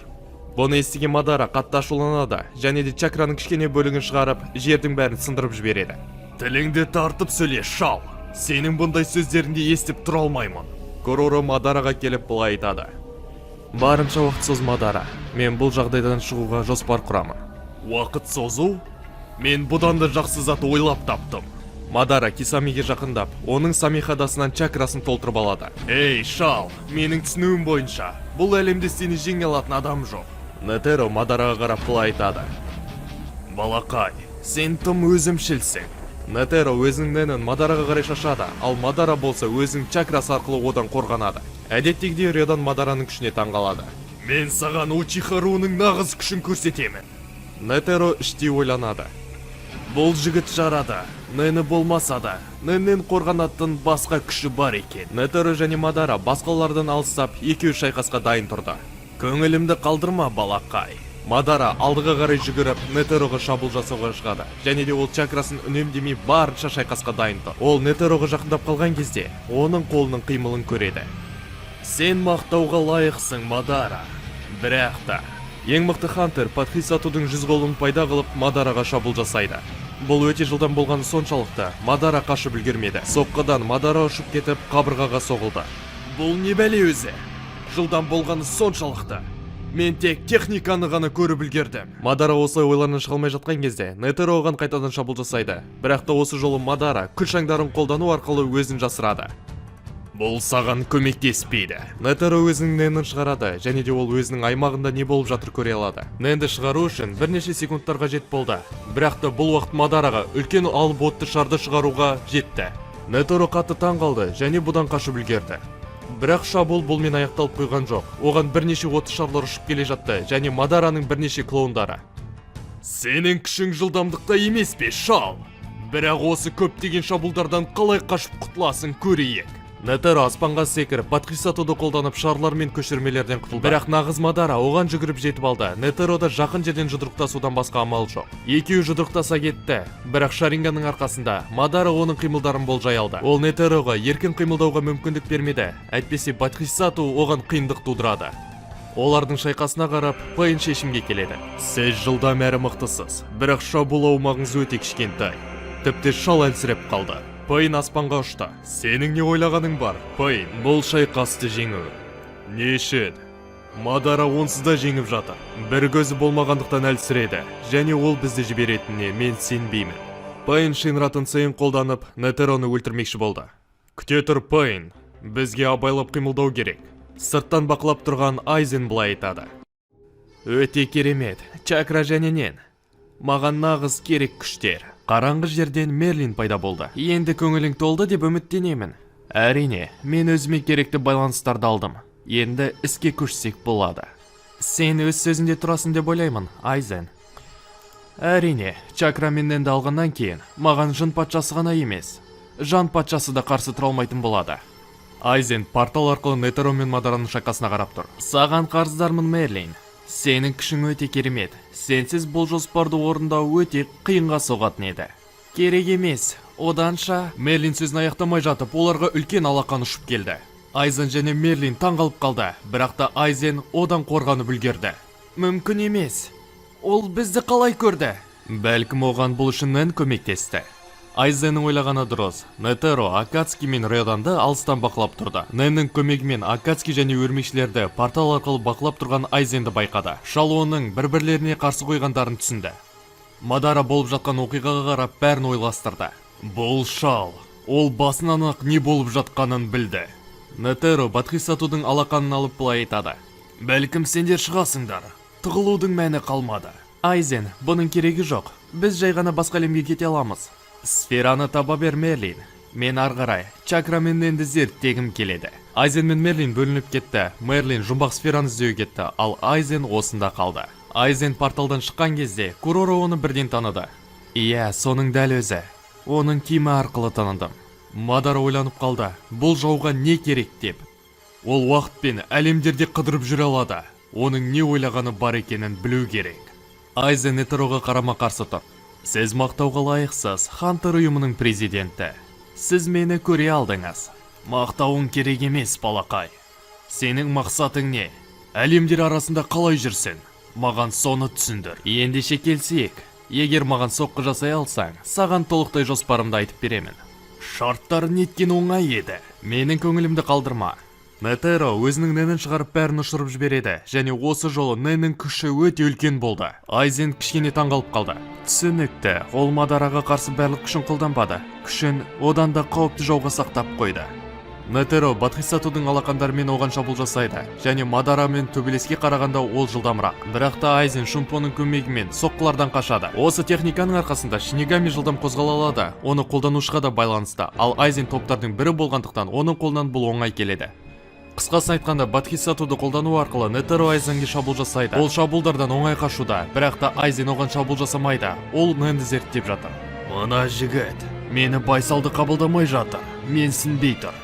Бұны естіген Мадара қатты ашуланады, және де чакраның кішкене бөлігін шығарып, жердің бәрін сындырып жібереді. "Тіліңді тартып сөйле, шал. Сенің бұндай сөздеріңді естіп тұра алмаймын." Короро Мадараға келіп былай айтады: "Барынша уақыт соз, Мадара. Мен бұл жағдайдан шығуға жоспар құрамын." "Уақыт созу? Мен бұдан да жақсы зат ойлап таптым." Мадара Кисамиге жақындап, оның самихадасынан чакрасын толтырып алады. "Ей, шал, менің түсінуім бойынша, бұл әлемде сені жеңе алатын адам жоқ." Нетеро Мадараға қарап былай айтады: "Балақай, сен тым өзімшілсің." Нетеро өзінің ненін Мадараға қарай шашады, ал Мадара болса өзінің чакрасы арқылы одан қорғанады. Әдеттегідей Редан Мадараның күшіне таңғалады. "Мен саған Учихаруның нағыз күшін көрсетемін." Нетеро іштей ойланады. Бұл жігіт жарады. Нені болмаса да, Нэннен қорғанатын басқа күші бар екен. Нетеро және Мадара басқалардан алыстап, екеуі шайқасқа дайын тұрды. "Көңілімді қалдырма, балақай." Мадара алдыға қарай жүгіріп, Нетероға шабуыл жасауға шығады, және де ол чакрасын үнемдемей барынша шайқасқа дайын тұр. Ол Нетероға жақындап қалған кезде, оның қолының қимылын көреді. "Сен мақтауға лайықсың, Мадара. Бірақ та, ең мықты Хантер Падхисатудың 100 қолын пайда қылып Мадараға шабуыл жасайды. Бұл өте жылдан болғаны соншалықты, Мадара қашып үлгермеді. Соққыдан Мадара ұшып кетіп, қабырғаға соғылды. "Бұл не бәле өзі? Жылдан болғаны соншалықты. Мен тек техниканы ғана көріп үлгердім." Мадара осылай ойларынан шыға алмай жатқан кезде, Нетеро оған қайтадан шабуыл жасайды. Бірақ та осы жолы Мадара күш шаңдарын қолдану арқылы өзін жасырады. "Бұл саған көмектеспейді." Нетеро өзінің ненін шығарады, және де ол өзінің аймағында не болып жатыр көре алады. Ненді шығару үшін бірнеше секундтар қажет болды. Бірақ та бұл уақыт Мадараға үлкен алып отты шарды шығаруға жетті. Нетеро қатты таң қалды және бұдан қашып үлгерді. Бірақ шабуыл бұлмен аяқталып қойған жоқ. Оған бірнеше отты шарлар ұшып келе жатты, және Мадараның бірнеше клоундары. "Сенің күшің жылдамдықта емес пе, шал? Бірақ осы көптеген шабуылдардан қалай қашып құтыласың көрейік." Нетеро аспанға секіріп, Падхисатуды қолданып шарлар мен көшірмелерден құтылды. Бірақ нағыз Мадара оған жүгіріп жетіп алды. Нетерода жақын жерден жұдырықтасудан басқа амал жоқ. Екеуі жұдырықтаса кетті. Бірақ Шаринганның арқасында Мадара оның қимылдарын болжай алды. Ол Нетероға еркін қимылдауға мүмкіндік бермеді. Әйтпесе Падхисату оған қиындық тудырады. Олардың шайқасына қарап, қиын шешімге келеді. "Сіз жылдам әрі мықтысыз, бірақ шабуыл аумағыңыз өте кішкентай. Тіпті шал әлсіреп қалды." Пейн аспанға ұшты. Сенің не ойлағаның бар, Пейн? Бұл шайқасты жеңу. Не үшін? Мадара онсыз да жеңіп жатыр. Бір көзі болмағандықтан әлсіреді, және ол бізді жіберетініне мен сенбеймін. Пейн Шинратын сейін қолданып, Нетероны өлтірмекші болды. Күте тұр, Пейн. Бізге абайлап қимылдау керек. Сырттан бақылап тұрған Айзен былай айтады. Өте керемет, чакра жәненен. Маған нағыз керек күштер. Қараңғы жерден Мерлин пайда болды. Енді көңілің толды деп үміттенемін. Әрине, мен өзіме керекті байланыстарды алдым. Енді іске көшсек болады. Сен өз сөзінде тұрасың деп ойлаймын, Айзен. Әрине, чакра менен де алғаннан кейін, маған жын патшасы ғана емес. Жан патшасы да қарсы тұра алмайтын болады. Айзен портал арқылы Нетеро мен Мадараның шайқасына қарап тұр. Саған қарыздармын, Мерлин. Сенің күшің өте керемет. Сенсіз бұл жоспарды орындау өте қиынға соғатын еді. Керек емес. Оданша Мерлин сөзін аяқтамай жатып, оларға үлкен алақан ұшып келді. Айзен және Мерлин таңғалып қалды, бірақ та Айзен одан қорғанып үлгерді. Мүмкін емес. Ол бізді қалай көрді? Бәлкім оған бұл үшін Нэн көмектесті. Айзеннің ойлағаны дұрыс. Нетеро Акацки мен Рёданды алыстан бақылап тұрды. Нэннің көмегімен Акацки және өрмекшілерді портал арқылы бақылап тұрған Айзенді байқады. Шал оның бір-бірлеріне қарсы қойғандарын түсінді. Мадара болып жатқан оқиғаға қарап бәрін ойластырды. Бұл шал, ол басынан ақ не болып жатқанын білді. Нетеро Бодхисаттудың алақанын алып былай айтады. Бәлкім сендер шығасыңдар. Тығылудың мәні қалмады. Айзен, бұның керегі жоқ. Біз жай ғана басқа әлемге кете аламыз. Сфераны таба бер, Мерлин. Мен арғарай, чакра менен зерттегім келеді. Айзен мен Мерлин бөлініп кетті. Мерлин жұмбақ сфераны іздеуге кетті, ал Айзен осында қалды. Айзен порталдан шыққан кезде Куроро оны бірден таныды. Иә, соның дәл өзі. Оның киімі арқылы таныдым. Мадара ойланып қалды. Бұл жауға не керек деп. Ол уақытпен әлемдерде қыдырып жүре алады. Оның не ойлағаны бар екенін білу керек. Айзен Нетероға қарама қарсы тұр. Сіз мақтауға лайықсыз, Хантер ұйымының президенті. Сіз мені көре алдыңыз. Мақтауың керек емес, балақай. Сенің мақсатың не? Әлемдер арасында қалай жүрсің? Маған соны түсіндір. Ендеше келсек, егер маған соққы жасай алсаң, саған толықтай жоспарымды айтып беремін. Шарттарын неткен оңай еді. Менің көңілімді қалдырма. Нетеро өзінің Нэнін шығарып бәрін ұшырып жібереді, және осы жолы Нэннің күші өте үлкен болды. Айзен кішкене таңғалып қалды. Түсінікті, ол Мадараға қарсы барлық күшін қолданбады. Күшін одан да қауіпті жауға сақтап қойды. Нетеро Бодхисаттудың алақандарымен оған шабуыл жасайды, және Мадарамен төбелеске қарағанда ол жылдамырақ. Бірақ та Айзен Шумпоның көмегімен соққылардан қашады. Осы техниканың арқасында Шинигами жылдам қозғала алады, оны қолданушыға да байланысты, ал Айзен топтардың бірі болғандықтан оның қолынан бұл оңай келеді. Қысқасын айтқанда, Бодхисаттуды қолдану арқылы Нетеро Айзенге шабуыл жасайды. Ол шабуылдардан оңай қашуда, бірақ та Айзен оған шабуыл жасамайды. Ол Нэнді зерттеп жатыр. Мына жігіт, мені байсалды қабылдамай жатыр. Мен сінбей тұр.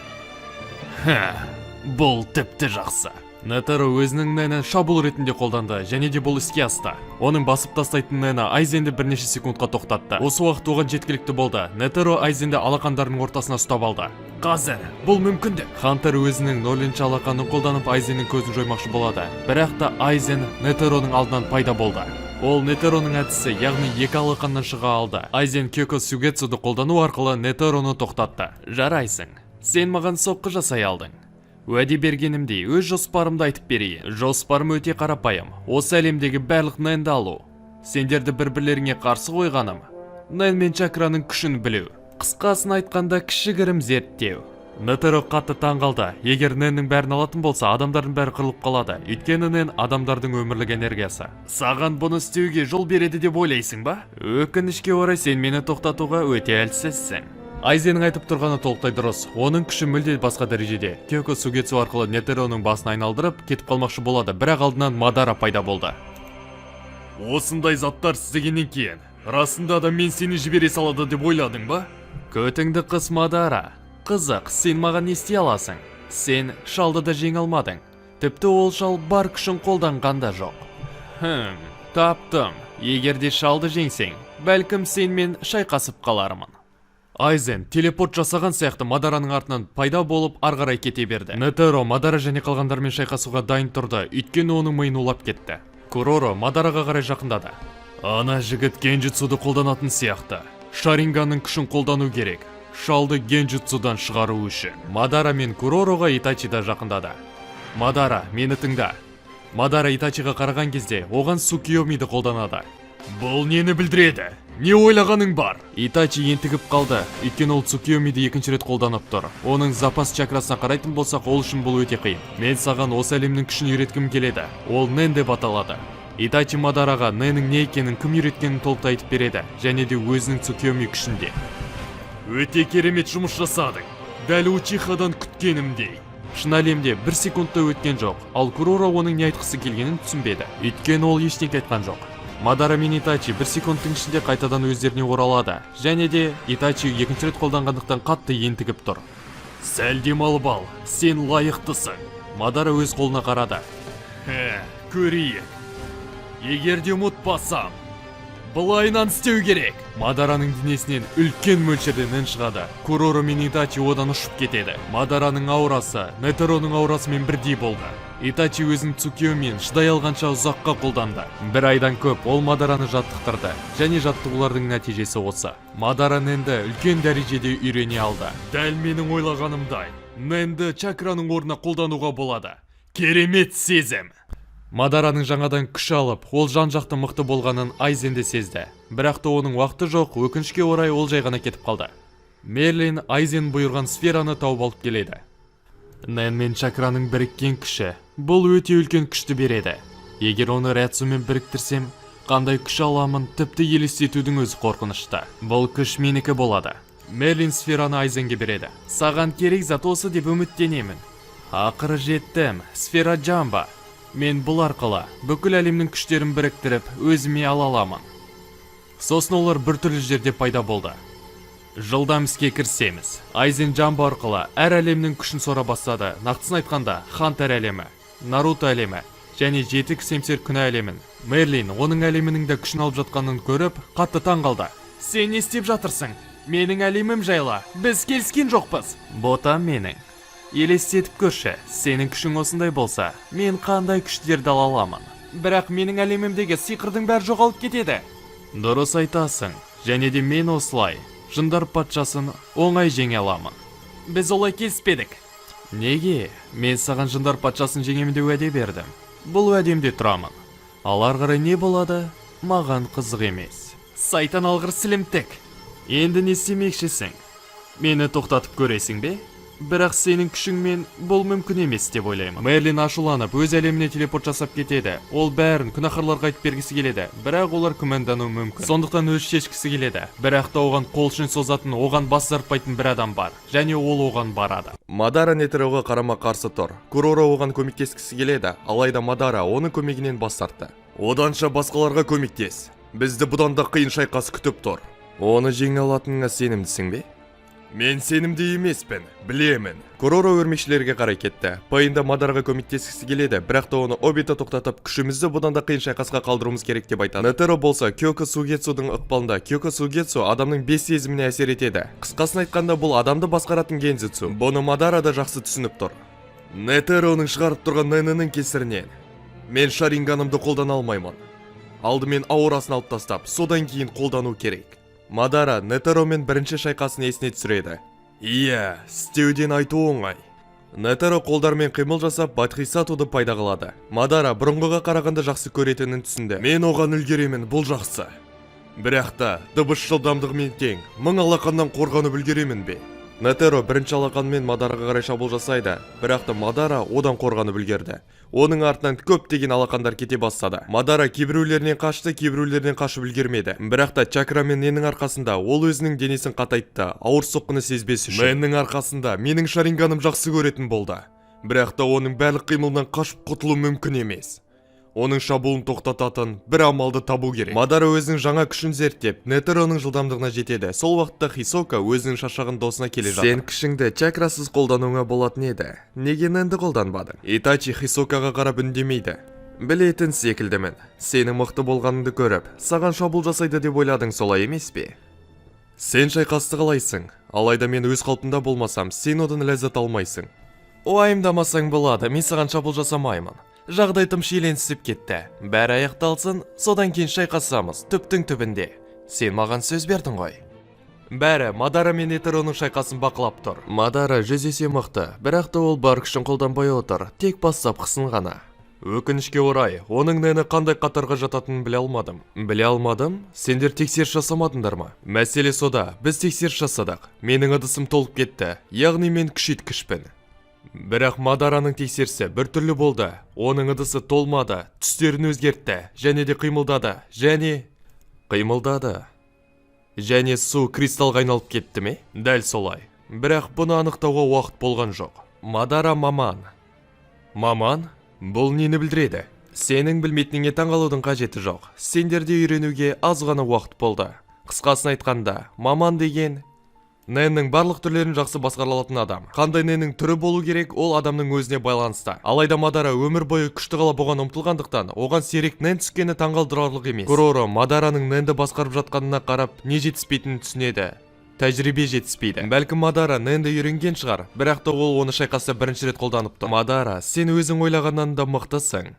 Бұл тіпті жақсы. Нетеро өзінің Нэнін шабуыл ретінде қолданды, және де бұл іске асты. Оның басып тастайтын Нэні Айзенді бірнеше секундқа тоқтатты. Осы уақыт оған жеткілікті болды. Нетеро Айзенді алақандарының ортасына ұстап алды. Қазір, бұл мүмкіндік. Хантер өзінің 0-ші алақанын қолданып Айзеннің көзін жоймақшы болады. Бірақ та Айзен Нетероның алдынан пайда болды. Ол Нетероның әдісі, яғни екі алақаннан шыға алды. Айзен Кёко Сугетсуды қолдану арқылы Нетероны тоқтатты. Жарайсың. Сен маған соққы жасай алдың. Уәде бергенімдей, өз жоспарымды айтып берейін. Жоспарым өте қарапайым. Осы әлемдегі барлық Нэнді алу. Сендерді бір-бірлеріңе қарсы қойғаным. Нэн мен чакраның күшін білу. Қысқасын айтқанда кішігірім зерттеу. Нетеро қатты таңғалды. Егер Нэннің бәрін алатын болса, адамдардың бәрі қырылып қалады. Өйткені Нэн адамдардың өмірлік энергиясы. Саған бұны істеуге жол береді деп ойлайсың ба? Өкінішке орай сен мені тоқтатуға өте әлсізсің. Айзеннің айтып тұрғаны толықтай дұрыс. Оның күші мүлде басқа дәрежеде. Кёко Сугетсу арқылы Нетероның басын айналдырып кетіп қалмақшы болады, бірақ алдынан Мадара пайда болды. Осындай заттар істегеннен кейін, расында да мен сені жібере салады деп ойладың ба? Көтіңді қыс, Мадара. Қызық, сен маған не істей аласың? Сен шалды да жеңе алмадың. Тіпті ол шал бар күшін қолданған да жоқ. Таптым. Егер де шалды жеңсең, бәлкім сен мен шайқасып қалармын. Айзен телепорт жасаған сияқты Мадараның артынан пайда болып арғарай кете берді. Нетеро Мадара және қалғандармен шайқасуға дайын тұрды, өйткені оның миын улап кетті. Куроро Мадараға қарай жақындады. Ана жігіт генжитсуды қолданатын сияқты. Шаринганның күшін қолдану керек. шалды генжутсудан шығару үшін. Мадара мен Куророға Итачида жақындады. Мадара, мені тыңда. Мадара Итачиға қараған кезде оған Сукиомиді қолданады. Бұл нені білдіреді? Не ойлағаның бар? Итачи ентігіп қалды, өйткені ол Цукиомиді екінші рет қолданып тұр. Оның запас чакрасына қарайтын болсақ, ол үшін бұл өте қиын. Мен саған осы әлемнің күшін үйреткім келеді. Ол Нэн деп аталады. Итачи Мадараға Нэннің не екенін, кім үйреткенін толықтай айтып береді, және де өзінің Цукиоми күшінде. Өте керемет жұмыс жасадың. Дәл Учихадан күткенімдей. Шын әлемде бір секундта өткен жоқ, ал Куроро оның не айтқысы келгенін түсінбеді. Өйткені ол ештеңе айтқан жоқ. Мадара мен Итачи бір секундтың ішінде қайтадан өздеріне оралады, және де Итачи екінші рет қолданғандықтан қатты ентігіп тұр. Сәл демалып ал, сен лайықтысың. Мадара өз қолына қарады. Көрейік. Егер де ұмытпасам, былайынан істеу керек. Мадараның денесінен үлкен мөлшерде Нэн шығады. Куроро мен Итачи одан ұшып кетеді. Мадараның аурасы Нетероның аурасымен бірдей болды. Итачи өзінің Цукиомиін шыдай алғанша ұзаққа қолданды. Бір айдан көп ол Мадараны жаттықтырды, және жаттығулардың нәтижесі осы. Мадара Нэнді үлкен дәрежеде үйрене алды. Дәл менің ойлағанымдай, Нэнді чакраның орнына қолдануға болады. Керемет сезім! Мадараның жаңадан күш алып, ол жан-жақты мықты болғанын Айзен де сезді. Бірақ та оның уақыты жоқ, өкінішке орай ол жай ғана кетіп қалды. Мерлин Айзен бұйырған сфераны тауып алып келеді. Нэн мен чакраның біріккен күші, бұл өте үлкен күшті береді. Егер оны Ряцумен біріктірсем, қандай күш аламын, тіпті елестетудің өзі қорқынышты. Бұл күш менікі болады. Мерлин сфераны Айзенге береді. Саған керек зат осы деп үміттенемін. Ақыры жеттім, сфера Джамба. Мен бұл арқылы бүкіл әлемнің күштерін біріктіріп, өзіме ала аламын. Сосын олар бір түрлі жерде пайда болды. Жылдам іске кірсеміз. Айзен Джамба арқылы әр әлемнің күшін сора бастады. Нақтысын айтқанда, Хантер әлемі, Наруто әлемі, және жеті кісемсер күні әлемін. Мерлин оның әлемінің де күшін алып жатқанын көріп, қатты таң қалды. Сен не істеп жатырсың? Менің әлемім жайла. Біз келіскен жоқпыз. Ботам менің. Елестетіп көрші, сенің күшің осындай болса, мен қандай күштерді ала аламын. Бірақ менің әлемімдегі сиқырдың бәрі жоғалып кетеді. Дұрыс айтасың, және де мен осылай жындар патшасын оңай жеңе аламын. Біз олай келіспедік. Неге? Мен саған жындар патшасын жеңемін деп уәде бердім. Бұл уәдемде тұрамын. Ал ары қарай не болады? Маған қызық емес. Сайтан алғыр сілімтік. Енді не істемекшісің? Мені тоқтатып көресің бе? Бірақ сенің күшіңмен бұл мүмкін емес деп ойлаймын. Мерлин ашуланып өз әлеміне телепорт жасап кетеді. Ол бәрін күнәһарларға айтып бергісі келеді, бірақ олар күмәндануы мүмкін. Сондықтан өз шешкісі келеді. Бірақ та оған қол ұшын созатын, оған бас зарпайтын бір адам бар, және ол оған барады. Мадара Нетероға қарама қарсы тұр. Куроро оған көмектескісі келеді, алайда Мадара оның көмегінен бас тартты. Оданша басқаларға көмектес. Бізді бұдан да қиын шайқас күтіп тұр. Оны жеңе алатыныңа сенімдісің бе? Мен сенімді емеспін, білемін. Куроро өрмекшілерге қарай кетті. Пайында Мадараға көмектескісі келеді, бірақ та оны Обита тоқтатып, күшімізді бұдан да қиын шайқасқа қалдыруымыз керек деп айтады. Нетеро болса Кёко Сугетсудың ықпалында. Кёко Сугетсу адамның бес сезіміне әсер етеді. Қысқасын айтқанда бұл адамды басқаратын гензитсу. Бұны Мадара да жақсы түсініп тұр. Нетероның шығарып тұрған Нэннің кесірінен мен шаринганымды қолдана алмаймын. Алдымен аурасын алып тастап, содан кейін қолдану керек. Мадара Нетеромен бірінші шайқасын есіне түсіреді. Иә, істеуден айту оңай. Нетеро қолдармен қимыл жасап, Бадхисатуды пайда қылады. Мадара бұрынғыға қарағанда жақсы көретінін түсінді. Мен оған үлгеремін, бұл жақсы. Бірақ та, дыбыс жылдамдығымен тең, 1000 алақаннан қорғанып үлгеремін бе? Нетеро бірінші алақанмен Мадараға қарай шабуыл жасайды, бірақ та Мадара одан қорғанып үлгерді. Оның артынан көптеген алақандар кете бастады. Мадара кейбіреулерінен қашты, кейбіреулерінен қашып үлгермеді. Бірақ та чакра мен Нэннің арқасында ол өзінің денесін қатайтты, ауыр соққыны сезбес үшін. Нэннің арқасында менің шаринганым жақсы көретін болды. Бірақ та оның барлық қимылынан қашып құтылу мүмкін емес. Оның шабуылын тоқтататын бір амалды табу керек. Мадара өзінің жаңа күшін зерттеп, Нетероның жылдамдығына жетеді. Сол уақытта Хисока өзінің шаршаған досына келе жатыр. Сен күшіңді чакрасыз қолдануыңа болатын еді. Неге Нэнді қолданбадың? Итачи Хисокаға қарап үндемейді. Білетін секілдімін. Сенің мықты болғаныңды көріп, саған шабуыл жасайды деп ойладың, солай емес пе? Сен шайқасты қалайсың? Алайда мен өз қалпымда болмасам, сен одан ләззат алмайсың. Уайымдамасаң болады, мен саған шабуыл жасамаймын. Жағдай тым шиеленісіп кетті. Бәрі аяқталсын, содан кейін шайқасамыз, түптің түбінде. Сен маған сөз бердің ғой. Бәрі Мадара мен Нетероның шайқасын бақылап тұр. Мадара 100 есе мықты, бірақ та ол бар күшін қолданбай отыр, тек бастапқысын ғана. Өкінішке орай, оның нені қандай қатарға жататынын біле алмадым. Біле алмадым? Сендер тексеріс жасамадыңдар ма? Мәселе сода, біз тексеріс жасадық. Менің ыдысым толып кетті, яғни мен күшейткішпін. Бірақ Мадараның тексерісі бір түрлі болды. Оның ыдысы толмады, түстерін өзгертті, және де қимылдады, және су кристалға айналып кетті ме? Дәл солай. Бірақ бұны анықтауға уақыт болған жоқ. Мадара маман. Маман? Бұл нені білдіреді? Сенің білмейтініңе таңғалудың қажеті жоқ. Сендерде үйренуге аз ғана уақыт болды. Қысқасын айтқанда, маман деген нэннің барлық түрлерін жақсы басқара алатын адам. Қандай нэннің түрі болу керек, ол адамның өзіне байланысты. Алайда Мадара өмір бойы күшті қала бұған ұмтылғандықтан, оған сирек нэн түскені таңғалдырарлық емес. Короро Мадараның нэнді басқарып жатқанына қарап, не жетіспейтінін түсінеді. Тәжірибе жетіспейді. Бәлкім Мадара нэнді үйренген шығар, бірақ та ол оны шайқаста бірінші рет қолданыпты. Мадара, сен өзің ойлағаннан да мықтысың.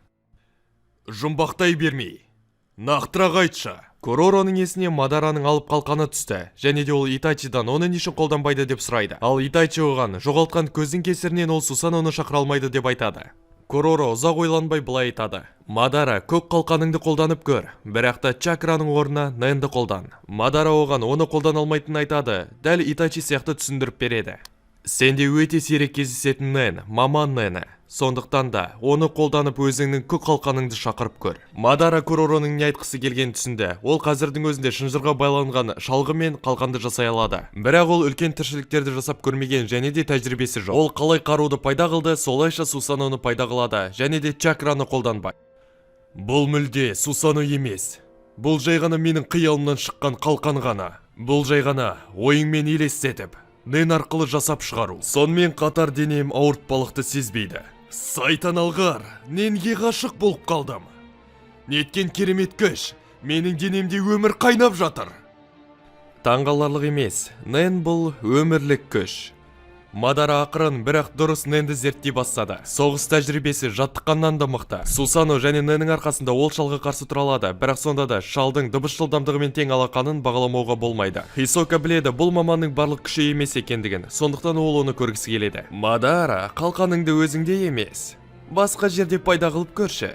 Жұмбақтай бермей. Нақтырақ айтшы. Коророның есіне Мадараның алып қалқаны түсті, және де ол Итачидан оны нешін қолданбайды деп сұрайды. Ал Итачи оған жоғалтқан көздің кесірінен ол Сусаноны шақыра алмайды деп айтады. Короро ұзақ ойланбай былай айтады. Мадара, көк қалқаныңды қолданып көр, бірақ та чакраның орнына нэнді қолдан. Мадара оған оны қолдан алмайтынын айтады, дәл Итачи сияқты түсіндіріп береді. Сенде өте сирек кездесетін нэн, маман нэні. Сондықтан да, оны қолданып өзіңнің көк қалқаныңды шақырып көр. Мадара Коророның не айтқысы келген түсінді. Ол қазірдің өзінде шынжырға байланған шалғы мен қалқанды жасай алады. Бірақ ол үлкен тіршіліктерді жасап көрмеген және де тәжірибесі жоқ. Ол қалай қаруды пайда қылды, солайша Сусаноны пайда қылады, және де чакраны қолданбай. Бұл мүлде Сусано емес. Бұл жай ғана менің қиялымнан шыққан қалқан ғана. Бұл жай ғана ойыңмен елестетіп, нэн арқылы жасап шығару. Сонымен қатар денем ауыртпалықты сезбейді. Сайтан алғар, нэнге ғашық болып қалдым. Неткен керемет күш, менің денемде өмір қайнап жатыр. Таңғаларлық емес, нэн бұл өмірлік күш. Мадара ақырын, бірақ дұрыс нэнді зерттей бастады. Соғыс тәжірибесі жаттыққаннан да мықты. Сусано және нэннің арқасында ол шалға қарсы тұра алады, бірақ сонда да шалдың дыбыс жылдамдығымен тең алақанын бағаламауға болмайды. Хисока біледі, бұл маманның барлық күші емес екендігін, сондықтан ол оны көргісі келеді. Мадара, қалқаныңды өзіңде емес, басқа жерде пайда қылып көрші.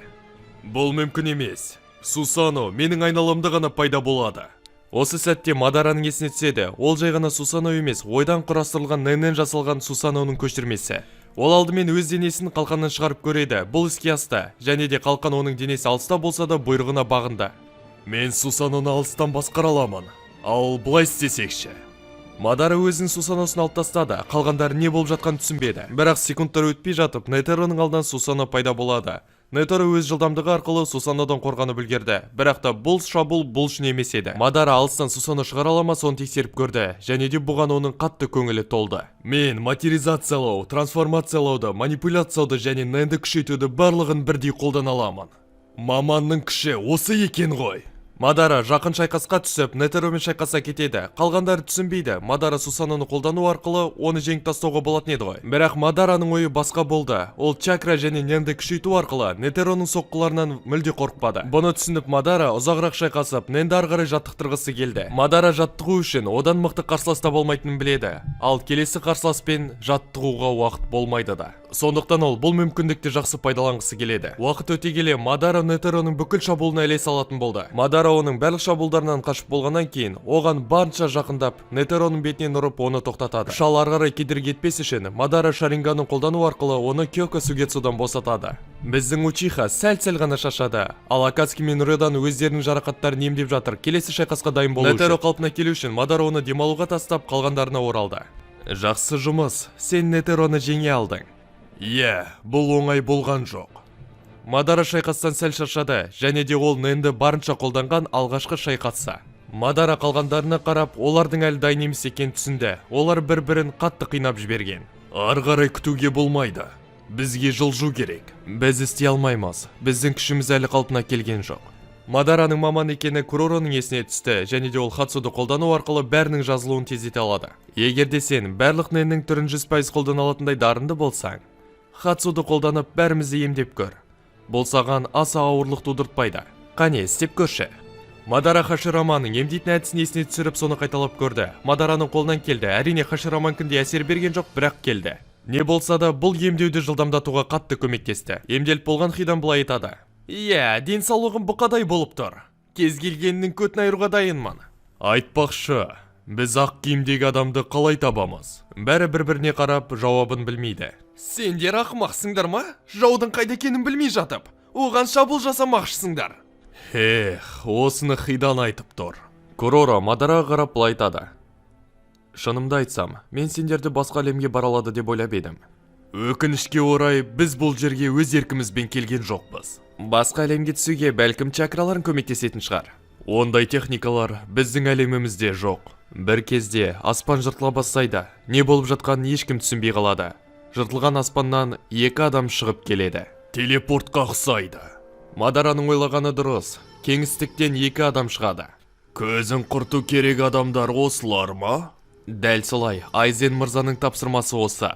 Бұл мүмкін емес. Сусано, менің айналамда ғана пайда болады. Осы сәтте Мадараның есіне түседі. Ол жай ғана Сусано емес, ойдан құрастырылған нэннен жасалған Сусаноның көшірмесі. Ол алдымен өз денесін қалқаннан шығарып көреді. Бұл іске асты, және де қалқан оның денесі алыста болса да бұйрығына бағынды. Мен Сусаноны алыстан басқара аламын. Ал былай істесекші. Мадара өзінің Сусаносын алып тастады, қалғандары не болып жатқанын түсінбеді. Бірақ секундтар өтпей жатып, Нетероның алдан Сусано пайда болады. Нетеро өз жылдамдығы арқылы Сусанодан қорғанып үлгерді, бірақ та бұл шабуыл бұл үшін емес еді. Мадара алыстан Сусано шығара ала ма, соны тексеріп көрді, және де бұған оның қатты көңілі толды. Мен материализациялау, трансформациялауды, манипуляциялауды және нэнді күшейтуді барлығын бірдей қолдана аламын. Маманның күші осы екен ғой. Мадара жақын шайқасқа түсіп, Нетеромен шайқаса кетеді. Қалғандары түсінбейді. Мадара Сусаноны қолдану арқылы оны жеңіп тастауға болатын еді ғой. Бірақ Мадараның ойы басқа болды. Ол чакра және нэнді күшейту арқылы Нетероның соққыларынан мүлде қорықпады. Бұны түсініп Мадара ұзағырақ шайқасып, нэнді ары қарай жаттықтырғысы келді. Мадара жаттығу үшін одан мықты қарсыласта болмайтынын біледі. Ал келесі қарсыласпен жаттығуға уақыт болмайды да. Сондықтан ол бұл мүмкіндікті жақсы пайдаланғысы келеді. Уақыт өте келе Мадара Нетероның бүкіл шабуылына ілесе алатын болды. Мадара оның барлық шабуылдарынан қашып болғаннан кейін, оған барынша жақындап, Нетероның бетінен ұрып оны тоқтатады. Шал ары қарай кедергі етпес үшін, Мадара Шаринганын қолдану арқылы оны Кёко Сугетсудан босатады. Біздің Учиха сәл-сәл ғана шашады, ал Акацуки мен Рёдан өздерінің жарақаттарын емдеп жатыр. Келесі шайқасқа дайын болу үшін. Нетеро қалпына келу үшін Мадара оны демалуға тастап, қалғандарына оралды. Жақсы жұмыс, сен Нетероны жеңе алдың. Иә, бұл оңай болған жоқ. Мадара шайқастан сәл шаршады, және де ол нэнді барынша қолданған алғашқы шайқасы. Мадара қалғандарына қарап, олардың әлі дайын емес екенін түсінді. Олар бір-бірін қатты қинап жіберген. Ары қарай күтуге болмайды. Бізге жылжу керек. Біз істей алмаймыз. Біздің күшіміз әлі қалпына келген жоқ. Мадараның маман екені Коророның есіне түсті, және де ол Хатсуды қолдану арқылы бәрінің жазылуын тездете алады. Егер де сен барлық нэннің түрін 100% қолдана алатындай дарынды болсаң, Хатсуды қолданып бәрімізді емдеп көр. Бұл саған аса ауырлық тудыртпайды. Қане, істеп көрші. Мадара Хашираманың емдейтін әдісін есіне түсіріп соны қайталап көрді. Мадараның қолынан келді. Әрине Хашираман күнде әсер берген жоқ, бірақ келді. Не болса да бұл емдеуді жылдамдатуға қатты көмектесті. Емделіп болған Хидан былай айтады. Иә, денсаулығым бұқадай болып тұр. Кез келгеннің көтін айыруға дайынмын. Айтпақшы, біз ақ киімдегі адамды қалай табамыз? Бәрі бір-біріне қарап жауабын білмейді. Сендер ақымақсыңдар ма? Жаудың қайда екенін білмей жатып, оған шабуыл жасамақшысыңдар. Осыны Хидан айтып тұр. Куроро Мадараға қарап былай айтады. Шынымды айтсам, мен сендерді басқа әлемге баралады деп ойлап едім. Өкінішке орай, біз бұл жерге өз еркімізбен келген жоқпыз. Басқа әлемге түсуге бәлкім чакраларын көмектесетін шығар. Ондай техникалар біздің әлемімізде жоқ. Бір кезде аспан жыртыла бастайды. Не болып жатқанын ешкім түсінбей қалады. Жыртылған аспаннан екі адам шығып келеді. Телепортқа ұқсайды. Мадараның ойлағаны дұрыс. Кеңістіктен екі адам шығады. Көзін құрту керек адамдар осылар ма? Дәл солай, Айзен мырзаның тапсырмасы осы.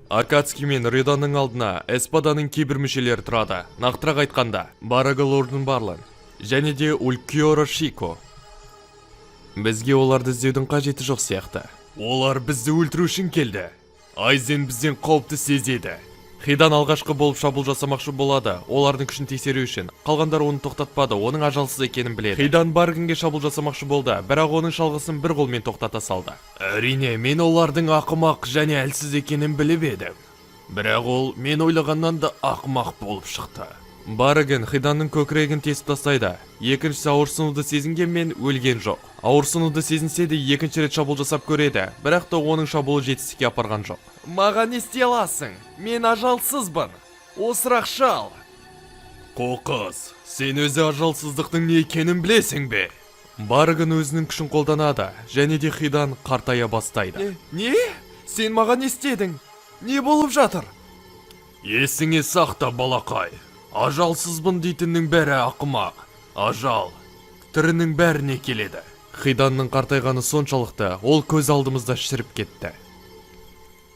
Акацки мен Риданың алдына Эспаданың кейбір мүшелері тұрады. Нақтырақ айтқанда, Барага Лордын Барлан және де Улкиоро Шико. Бізге оларды іздеудің қажеті жоқ сияқты. Олар бізді өлтіру үшін келді. Айзен бізден қауіпті сезеді. Хидан алғашқы болып шабуыл жасамақшы болады, олардың күшін тексеру үшін. Қалғандар оны тоқтатпады, оның ажалсыз екенін біледі. Хидан Баргынге шабуыл жасамақшы болды, бірақ оның шалғысын бір қолмен тоқтата салды. Әрине, мен олардың ақымақ және әлсіз екенін біліп едім. Бірақ ол мен ойлағаннан да ақымақ болып шықты. Баргын Хиданның көкірегін тесіп тастайды. Екіншісі ауырсынуды сезінгенмен өлген жоқ. Ауырсынуды сезінсе де екінші рет шабуыл жасап көреді, бірақ та оның шабуылы жетістікке апарған жоқ. Маған не істей аласың? Мен ажалсызбын. Осырақ шал. Қоқыс, сен өзі ажалсыздықтың не екенін білесің бе? Баргын өзінің күшін қолданады, және де Хидан қартая бастайды. Не? Сен маған не істедің? Не болып жатыр? Есіңе сақта, балақай. Ажалсызбын дейтіннің бәрі ақымақ. Ажал тірінің бәріне келеді. Хиданның қартайғаны соншалықты, ол көз алдымызда шіріп кетті.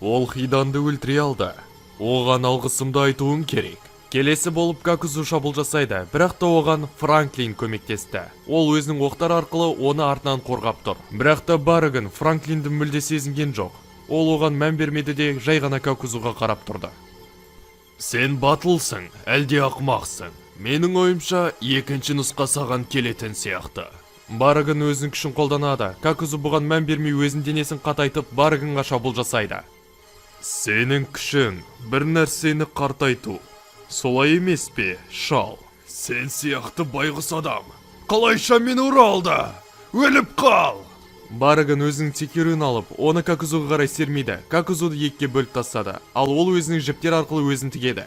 Ол Хиданды өлтіре алды. Оған алғысымды айтуым керек. Келесі болып Какузу шабуыл жасайды, бірақ та оған Франклин көмектесті. Ол өзінің оқтар арқылы оны артынан қорғап тұр. Бірақ та Баргын Франклинді мүлде сезінген жоқ. Ол оған мән бермеді де жай ғана Какузуға қарап тұрды. Сен батылсың, әлде ақымақсың. Менің ойымша, екінші нұсқа саған келетін сияқты. Баргын өзінің күшін қолданады. Какузу бұған мән бермей өзінің денесін қатайтып Баргынға шабуыл жасайды. Сенің күшің бір нәрсені қартайту. Солай емес пе, шал? Сен сияқты байғұс адам. Қалайша мені ұралды? Өліп қал! Баргын өзінің секируін алып, оны Какузуға қарай сермейді. Какузуды екіге бөліп тастады, ал ол өзінің жіптер арқылы өзін тігеді.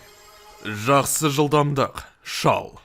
Жақсы жылдамдық, шал.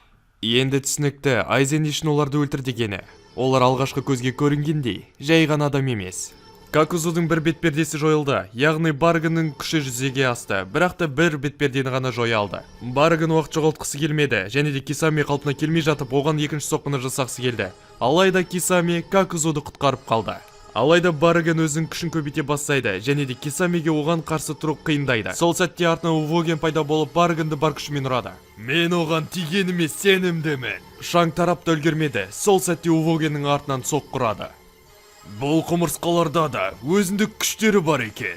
Енді түсінікті, Айзен үшін оларды өлтір дегені. Олар алғашқы көзге көрінгендей, жай ғана адам емес. Какузудың бір бетпердесі жойылды, яғни Баргынның күші жүзеге асты, бірақ та бір бетпердені ғана жоя алды. Баргын уақыт жоғалтқысы келмеді, және де Кисами қалпына келмей жатып, оған екінші соққыны жасақсы келді. Алайда Кисами Какузуды құтқарып қалды. Алайда Баргын өзінің күшін көбейте бастайды, және де Кисамиге оған қарсы тұру қиындайды. Сол сәтте артынан Увоген пайда болып Баргынды бар күшімен ұрады. Мен оған тигеніме сенімдімін. Шаң тарап та үлгермеді. Сол сәтте Увогеннің артынан соққы ұрады. Бұл құмырсқаларда да өзіндік күштері бар екен.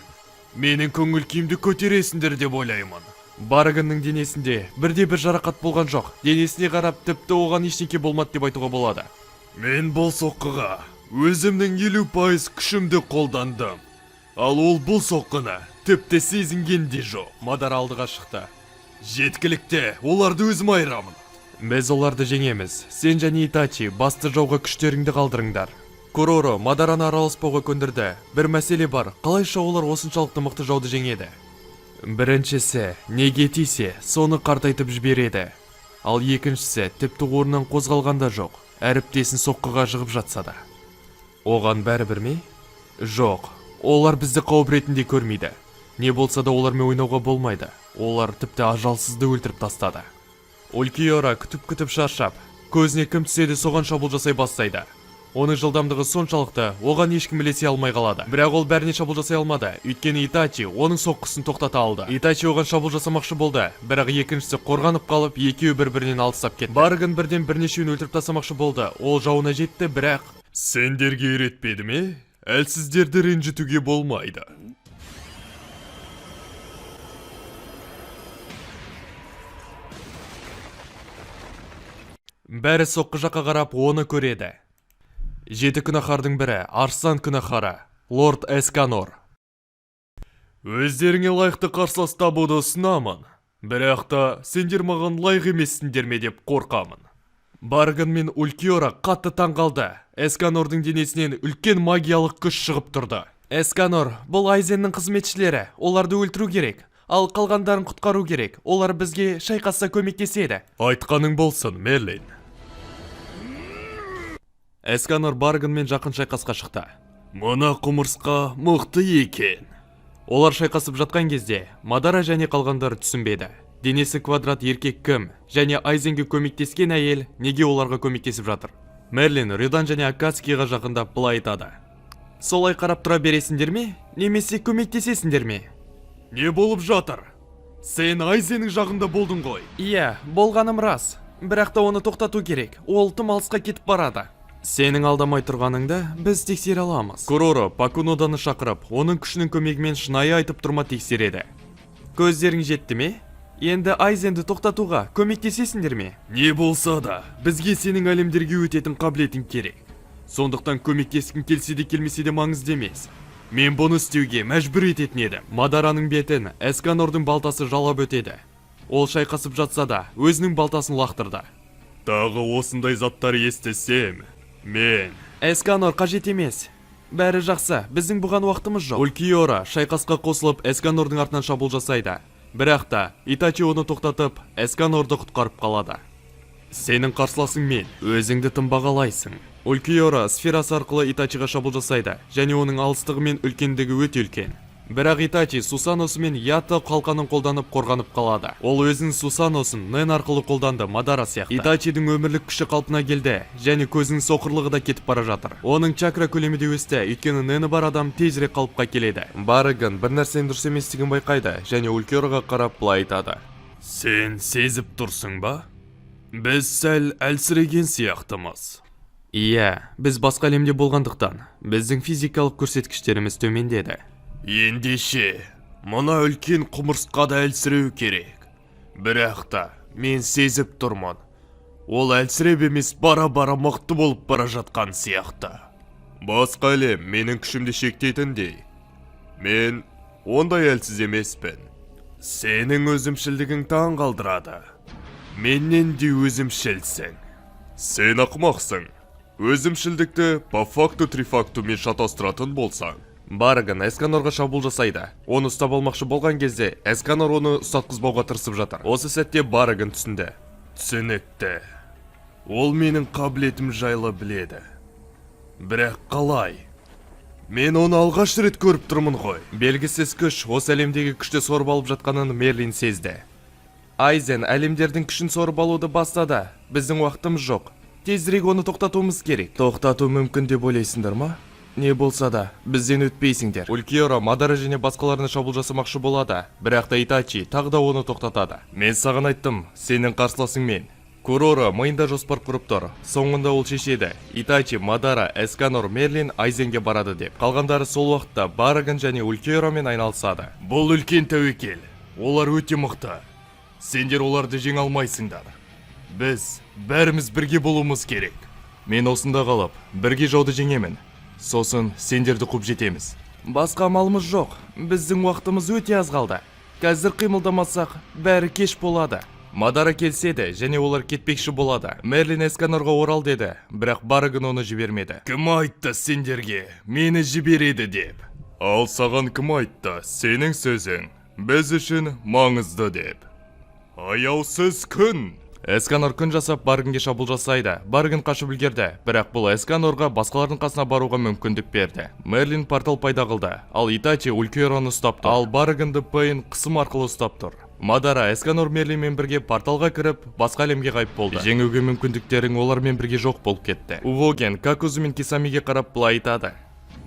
Менің көңіл күйімді көтересіңдер деп ойлаймын. Баргынның денесінде бірде-бір жарақат болған жоқ. Денесіне қарап тіпті оған ештеңе болмады деп айтуға болады. Мен бұл соққыға өзімнің 50% күшімді қолдандым. Ал ол бұл соққыны тіпті сезінген де жоқ. Мадар алдыға шықты. Жеткілікті, оларды өзім айырамын. Біз оларды жеңеміз. Сен және Итачи басты жауға күштеріңді қалдырыңдар. Куроро Мадараны араласпауға көндірді. Бір мәселе бар, қалайша олар осыншалықты мықты жауды жеңеді? Біріншісі, неге тисе, соны қартайтып жібереді. Ал екіншісі, тіпті орнынан қозғалғанда жоқ. Әріптесін соққыға жығып жатса да. Оған бәрібір ме? Жоқ, олар бізді қауіп ретінде көрмейді. Не болса да олармен ойнауға болмайды. Олар тіпті ажалсызды өлтіріп тастады. Улкиоро күтіп шаршап, көзіне кім түседі соған шабуыл жасай бастайды. Оның жылдамдығы соншалықты, оған ешкім ілесе алмай қалады. Бірақ ол бәріне шабуыл жасай алмады, өйткені Итачи оның соққысын тоқтата алды. Итачи оған шабуыл жасамақшы болды, бірақ екіншісі қорғанып қалып, екеуі бір-бірінен алыстап кетті. Барган бірден бірнешеуін өлтіріп тастамақшы болды. Ол жауына жетті, бірақ Сендерге үйретпеді ме? Әлсіздерді ренжітуге болмайды. бәрі соққы жаққа қарап оны көреді. 7 күнәһардың бірі, Арслан күнәһары, Лорд Эсканор. Өздеріңе лайықты қарсылас табуды ұсынамын. Бірақ та сендер маған лайық емессіңдер ме деп қорқамын. Барган мен Улкиора қатты таңғалды. Эсканордың денесінен үлкен магиялық күш шығып тұрды. Эсканор, бұл Айзеннің қызметшілері, оларды өлтіру керек. Ал қалғандарын құтқару керек. Олар бізге шайқасса көмектеседі. Айтқаның болсын, Мерлин. Эсканор Барганмен жақын шайқасқа шықты. Мұна құмырсқа мықты екен. Олар шайқасып жатқан кезде Мадара және қалғандар түсінбеді. Денесі квадрат еркек кім және Айзенге көмектескен әйел неге оларға көмектесіп жатыр? Мерлин Рюдан және Акацкиға жақындап былай айтады. Солай қарап тұра бересіңдер ме? Немесе көмектесесіңдер ме? Не болып жатыр? Сен Айзеннің жағында болдың ғой. Иә, болғаным рас. Бірақ та оны тоқтату керек. Ол тым алысқа кетіп барады. Сенің алдамай тұрғаныңды біз тексере аламыз. Куроро Пакуноданы шақырып, оның күшінің көмегімен шынайы айтып тұрма тексереді. Көздерің жетті ме? Енді Айзенді тоқтатуға көмектесесіңдер ме? Не болса да, бізге сенің әлемдерге өтетін қабілетің керек. Сондықтан көмектескің келсе де келмесе де маңызды емес. Мен бұны істеуге мәжбүр ететін едім. Мадараның бетін Эсканордың балтасы жалап өтеді. Ол шайқасып жатса да, өзінің балтасын лақтырды. Тағы осындай заттар естісем, мен... Эсканор қажет емес. Бәрі жақсы, біздің бұған уақытымыз жоқ. Улкиора шайқасқа қосылып Эсканордың артынан шабуыл жасайды. Бірақ та Итачи оны тоқтатып, Эсканорды құтқарып қалады. Сенің қарсыласың мен, өзіңді тым бағалайсың. Улкиора сферасы арқылы Итачиға шабуыл жасайды, және оның алыстығы мен үлкендігі өте үлкен. Бірақ Итачи Сусаносы мен Ято қалқанын қолданып қорғанып қалады. Ол өзінің Сусаносын Нэн арқылы қолданды, Мадара сияқты. Итачидің өмірлік күші қалпына келді, және көзінің соқырлығы да кетіп бара жатыр. Оның чакра көлемі де өсті, өйткені Нэні бар адам тезірек қалыпқа келеді. Барган бір нәрсенің дұрыс еместігін байқайды, және Улкиораға қарап былай айтады. Сен сезіп тұрсың ба? Біз сәл әлсіреген сияқтымыз. Иә, біз басқа әлемде болғандықтан, біздің физикалық көрсеткіштеріміз төмендеді. Ендеше, мұна үлкен құмырсқа да әлсіреу керек. Бірақ та, мен сезіп тұрмын. Ол әлсіреп емес бара-бара мықты болып бара жатқан сияқты. Басқа әлем менің күшімді шектейтіндей. Мен ондай әлсіз емеспін. Сенің өзімшілдігің таң қалдырады. Меннен де өзімшілсің. Сен ақымақсың. Өзімшілдікті по факту трифактумен шатастыратын болсаң. Барган Эсканорға шабуыл жасайды. Оны ұстап алмақшы болған кезде, Эсканор оны ұстатқызбауға тырысып жатыр. Осы сәтте Барган түсінді. Түсінікті. Ол менің қабілетім жайлы біледі. Бірақ қалай? Мен оны алғаш рет көріп тұрмын ғой. Белгісіз күш осы әлемдегі күшті сорып алып жатқанын Мерлин сезді. Айзен әлемдердің күшін сорып алуды бастады. Біздің уақытымыз жоқ. Тезірек оны тоқтатуымыз керек. Тоқтату мүмкін деп ойлайсыңдар ма? Не болса да, бізден өтпейсіңдер. Улкиора, Мадара және басқаларына шабуыл жасамақшы болады, бірақ та Итачи тағы да оны тоқтатады. Мен саған айттым, сенің қарсыласың мен. Куроро миында жоспар құрып тұр. Соңында ол шешеді. Итачи, Мадара, Эсканор, Мерлин Айзенге барады деп. Қалғандары сол уақытта Барган және Улкиорамен айналысады. Бұл үлкен тәуекел. Олар өте мықты. Сендер оларды жеңе алмайсыңдар. Біз бәріміз бірге болуымыз керек. Мен осында қалып, бірге жауды жеңемін. Сосын сендерді қуып жетеміз. Басқа амалымыз жоқ. Біздің уақытымыз өте аз қалды. Қазір қимылдамасақ, бәрі кеш болады. Мадара келседі, және олар кетпекші болады. Мерлин Эсканорға орал деді, бірақ Барган оны жібермеді. Кім айтты сендерге, мені жібереді деп? Ал саған кім айтты, сенің сөзің біз үшін маңызды деп? Аяусыз күн! Эсканор күн жасап Барганге шабуыл жасайды. Барган қашып үлгерді, бірақ бұл Эсканорға басқалардың қасына баруға мүмкіндік берді. Мерлин портал пайда қылды, ал Итачи Улкиораны ұстап тұр. Ал Барганды Пейн қысым арқылы ұстап тұр. Мадара Эсканор Мерлимен бірге порталға кіріп, басқа әлемге ғайып болды. Жеңуге мүмкіндіктерің олармен бірге жоқ болып кетті. Увоген Какузу мен Кисамиге қарап былай айтады.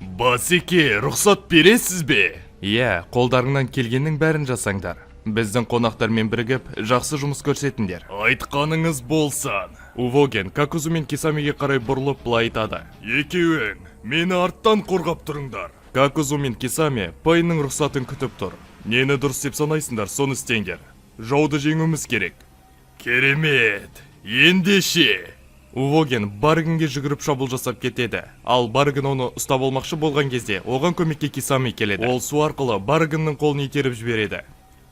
Басеке, рұқсат бересіз бе? Иә, қолдарыңнан келгеннің бәрін жасаңдар. Біздің қонақтармен бірігіп, жақсы жұмыс көрсетіңдер. Айтқаныңыз болсан. Увоген Какузу мен Кисамиге қарай бұрылып былай айтады. Екеуің, мені арттан қорғап тұрыңдар. Какузу мен Кисами Пейннің рұқсатын күтіп тұр. Нені дұрыс деп санайсыңдар, соны істеңдер. Жауды жеңуіміз керек. Керемет, ендеше. Увоген Баргынге жүгіріп шабуыл жасап кетеді. Ал Баргын оны ұстап алмақшы болған кезде, оған көмекке Кисами келеді. Ол су арқылы Баргынның қолын итеріп жібереді.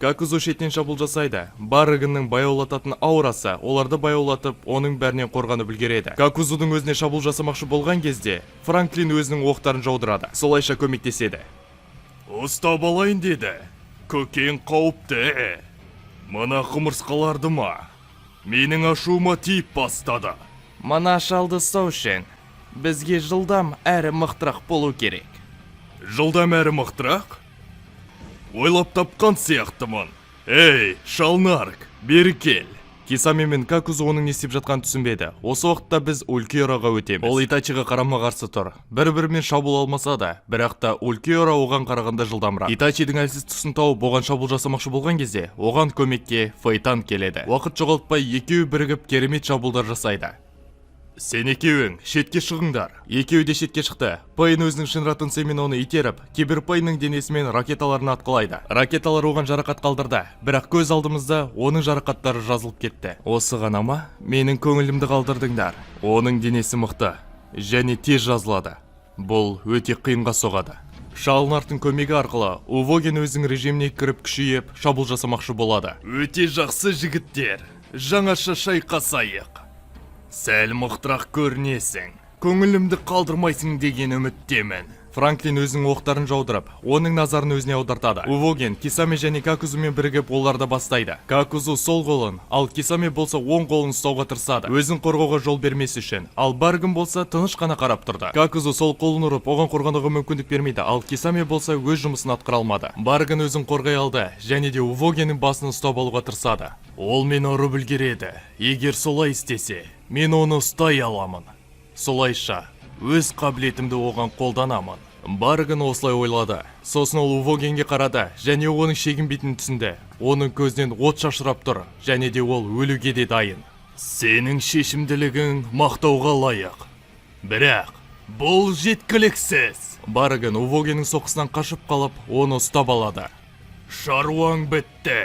Какузу шетінен шабуыл жасайды. Баргынның баяулататын аурасы оларды баяулатып, оның бәрінен қорғанып үлгереді. Какузудың өзіне шабуыл жасамақшы болған кезде, Франклин өзінің оқтарын жаудырады. Солайша көмектеседі. Ұстап алайын деді. Көкең қауіпті. Мына құмырсқаларды ма? Менің ашуыма тиіп бастады. Мана шалды ұстау үшін бізге жылдам әрі мықтырақ болу керек. Жылдам әрі мықтырақ? Ойлап тапқан сияқтымын. Ей, шалнарк, бері кел. Кисами мен Какузу оның не істеп жатқанын түсінбеді. Осы уақытта біз Улкиораға өтеміз. Ол Итачиға қарама-қарсы тұр. Бір-бірімен шабуыл алмаса да, бірақ та Улкиора оған қарағанда жылдамырақ. Итачидің әлсіз тұсын тауып оған шабуыл жасамақшы болған кезде, оған көмекке Фейтан келеді. Уақыт жоғалтпай екеуі бірігіп керемет шабуылдар жасайды. Сен екеуің, шетке шығыңдар. Екеуі де шетке шықты. Пейн өзінің шынратынсымен оны итеріп, Киберпейннің денесімен ракеталарын атқылайды. Ракеталар оған жарақат қалдырды, бірақ көз алдымызда оның жарақаттары жазылып кетті. Осы ғана ма? Менің көңілімді қалдырдыңдар. Оның денесі мықты, және тез жазылады. Бұл өте қиынға соғады. Шалнарктың көмегі арқылы Увоген өзінің режиміне кіріп күшейіп, шабуыл жасамақшы болады. Өте жақсы жігіттер. Жаңаша шайқасайық. Сәл мықтырақ көрінесің. Көңілімді қалдырмайсың деген үміттемін. Франклин өзінің оқтарын жаудырып, оның назарын өзіне аудартады. Увоген Кисами және Какузумен бірігіп оларды бастайды. Какузу сол қолын, ал Кисами болса оң қолын ұстауға тырысады. Өзін қорғауға жол бермес үшін. Ал Баргын болса тыныш қана қарап тұрды. Какузу сол қолын ұрып, оған қорғануға мүмкіндік бермейді, ал Кисами болса өз жұмысын атқара алмады. Баргын өзін қорғай алды, және де Увогеннің басын ұстап алуға тырысады. Ол мені ұрып үлгереді. Егер солай істесе, мен оны ұстай аламын. Солайша өз қабілетімді оған қолданамын. Баргын осылай ойлады. Сосын ол Увогенге қарады, және оның шегінбейтінін түсінді. Оның көзінен от шашырап тұр, және де ол өлуге де дайын. Сенің шешімділігің мақтауға лайық. Бірақ бұл жеткіліксіз. Баргын Увогеннің соққысынан қашып қалып, оны ұстап алады. Шаруаң бітті.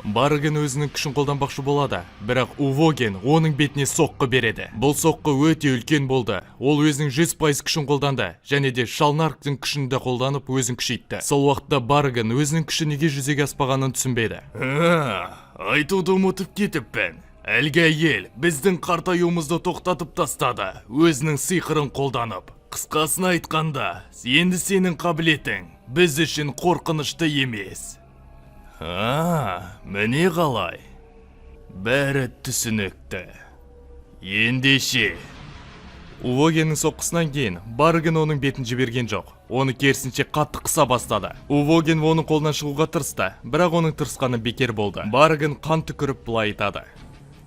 Баргын өзінің күшін қолданбақшы болады, бірақ Увоген оның бетіне соққы береді. Бұл соққы өте үлкен болды. Ол өзінің 100% күшін қолданды, және де Шалнарктың күшін де қолданып өзін күшейтті. Сол уақытта Баргын өзінің күші неге жүзеге аспағанын түсінбеді. Айтуды ұмытып кетіппін. Әлгі әйел біздің қартаюымызды тоқтатып тастады, өзінің сиқырын қолданып. Қысқасын айтқанда, енді сенің қабілетің біз үшін қорқынышты емес. Міне қалай. Бәрі түсінікті. Ендеше. Увогеннің соққысынан кейін Баргын оның бетін жіберген жоқ. Оны керісінше қатты қыса бастады. Увоген оның қолынан шығуға тырысты, бірақ оның тырысқаны бекер болды. Баргын қан түкіріп былай айтады.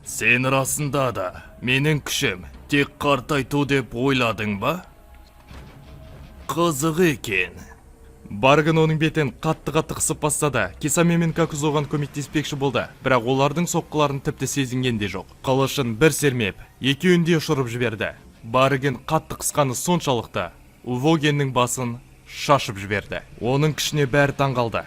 Сен расында да менің күшім тек қартайту деп ойладың ба? Қызық екен. Баргын оның бетін қатты-қатты қысып бастады. Кисами мен Какузу оған көмектеспекші болды, бірақ олардың соққыларын тіпті сезінген де жоқ. Қылышын бір сермеп, екеуін де ұшырып жіберді. Баргын қатты қысқаны соншалықты Увогеннің басын шашып жіберді. Оның күшіне бәрі таңғалды.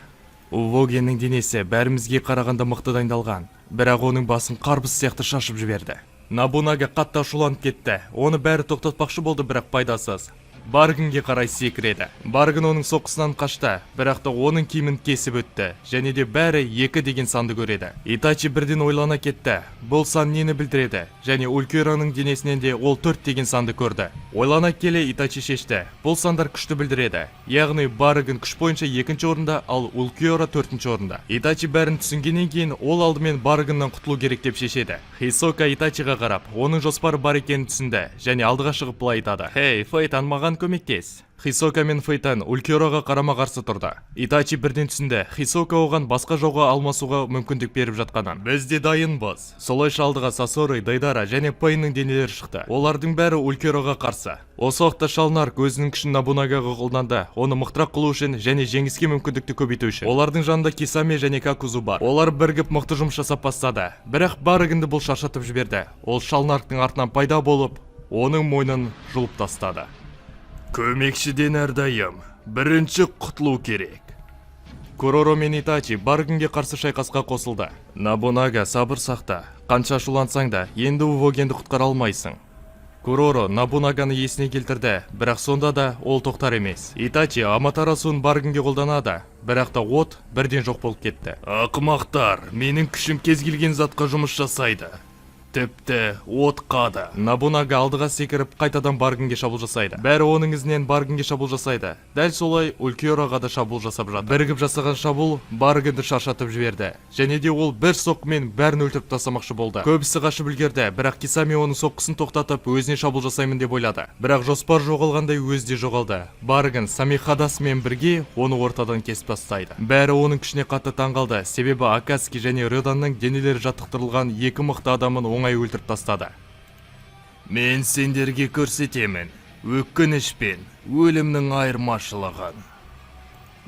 Увогеннің денесі бәрімізге қарағанда мықты дайындалған, бірақ оның басын қарбыз сияқты шашып жіберді. Набунага қатты ашуланып кетті. Оны бәрі тоқтатпақшы болды, бірақ пайдасыз. Баргынге қарай секіреді. Баргын оның соққысынан қашты, бірақ та оның киімін кесіп өтті, және де бәрі 2 деген санды көреді. Итачи бірден ойлана кетті. Бұл сан нені білдіреді? Және Улкиораның денесінен де ол 4 деген санды көрді. Ойлана келе Итачи шешті. Бұл сандар күшті білдіреді. Яғни Баргын күш бойынша 2-ші орында, ал Улкиора 4-ші орында. Итачи бәрін түсінгеннен кейін ол алдымен Баргыннан құтылу керек деп шешеді. Хисока Итачиға қарап, оның жоспары бар екенін түсінді, және алдыға шығып былай айтады. Хей, Фейтан, маған көмектес. Хисока мен Фейтан Улькиораға қарама-қарсы тұрды. Итачи бірден түсінді, Хисока оған басқа жолға алмасуға мүмкіндік беріп жатқанын. Біз де дайынбыз. Солайша алдыға Сасори, Дайдара және Пейннің денелері шықты. Олардың бәрі Улькиораға қарсы. Осы уақытта Шалнарк өзінің күшін Набунагаға қолданды, оны мықтырақ қылу үшін және жеңіске мүмкіндікті көбейту үшін. Олардың жанында Кисами және Какузу бар. Олар бірігіп мықты жұмыс жасап бастады. Бірақ Барыгынды бұл шаршатып жіберді. Ол Шалнарктың артынан пайда болып, оның мойнын жұлып тастады. Көмекшіден әрдайым бірінші құтылу керек. Куроро мен Итачи Баргынге қарсы шайқасқа қосылды. Набунага, сабыр сақта. Қанша ашулансаң да, енді Увогенді құтқара алмайсың. Куроро Набунаганы есіне келтірді, бірақ сонда да ол тоқтар емес. Итачи Аматарасуын Баргынге қолданады, бірақ та от бірден жоқ болып кетті. Ақымақтар, менің күшім кез келген затқа жұмыс жасайды. Тіпті отқа да. Набунага алдыға секіріп қайтадан Баргынге шабуыл жасайды. Бәрі оның ізінен Баргынге шабуыл жасайды. Дәл солай Улькиораға да шабуыл жасап жатыр. Бірігіп жасаған шабуыл Баргынды шаршатып жіберді. Және де ол бір соққымен бәрін өлтіріп тастамақшы болды. Көбісі қашып үлгерді, бірақ Кисами оның соққысын тоқтатып өзіне шабуыл жасаймын деп ойлады. Бірақ жоспар жоғалғандай өзі де жоғалды. Баргын Самихадасымен бірге оны ортадан кесіп тастайды. Бәрі оның күшіне қатты таңғалды, себебі Акацки және Рёданның денелері жаттықтырылған екі мықты адамын оңай өлтіріп тастады. Мен сендерге көрсетемін, өкініш пен өлімнің айырмашылығын.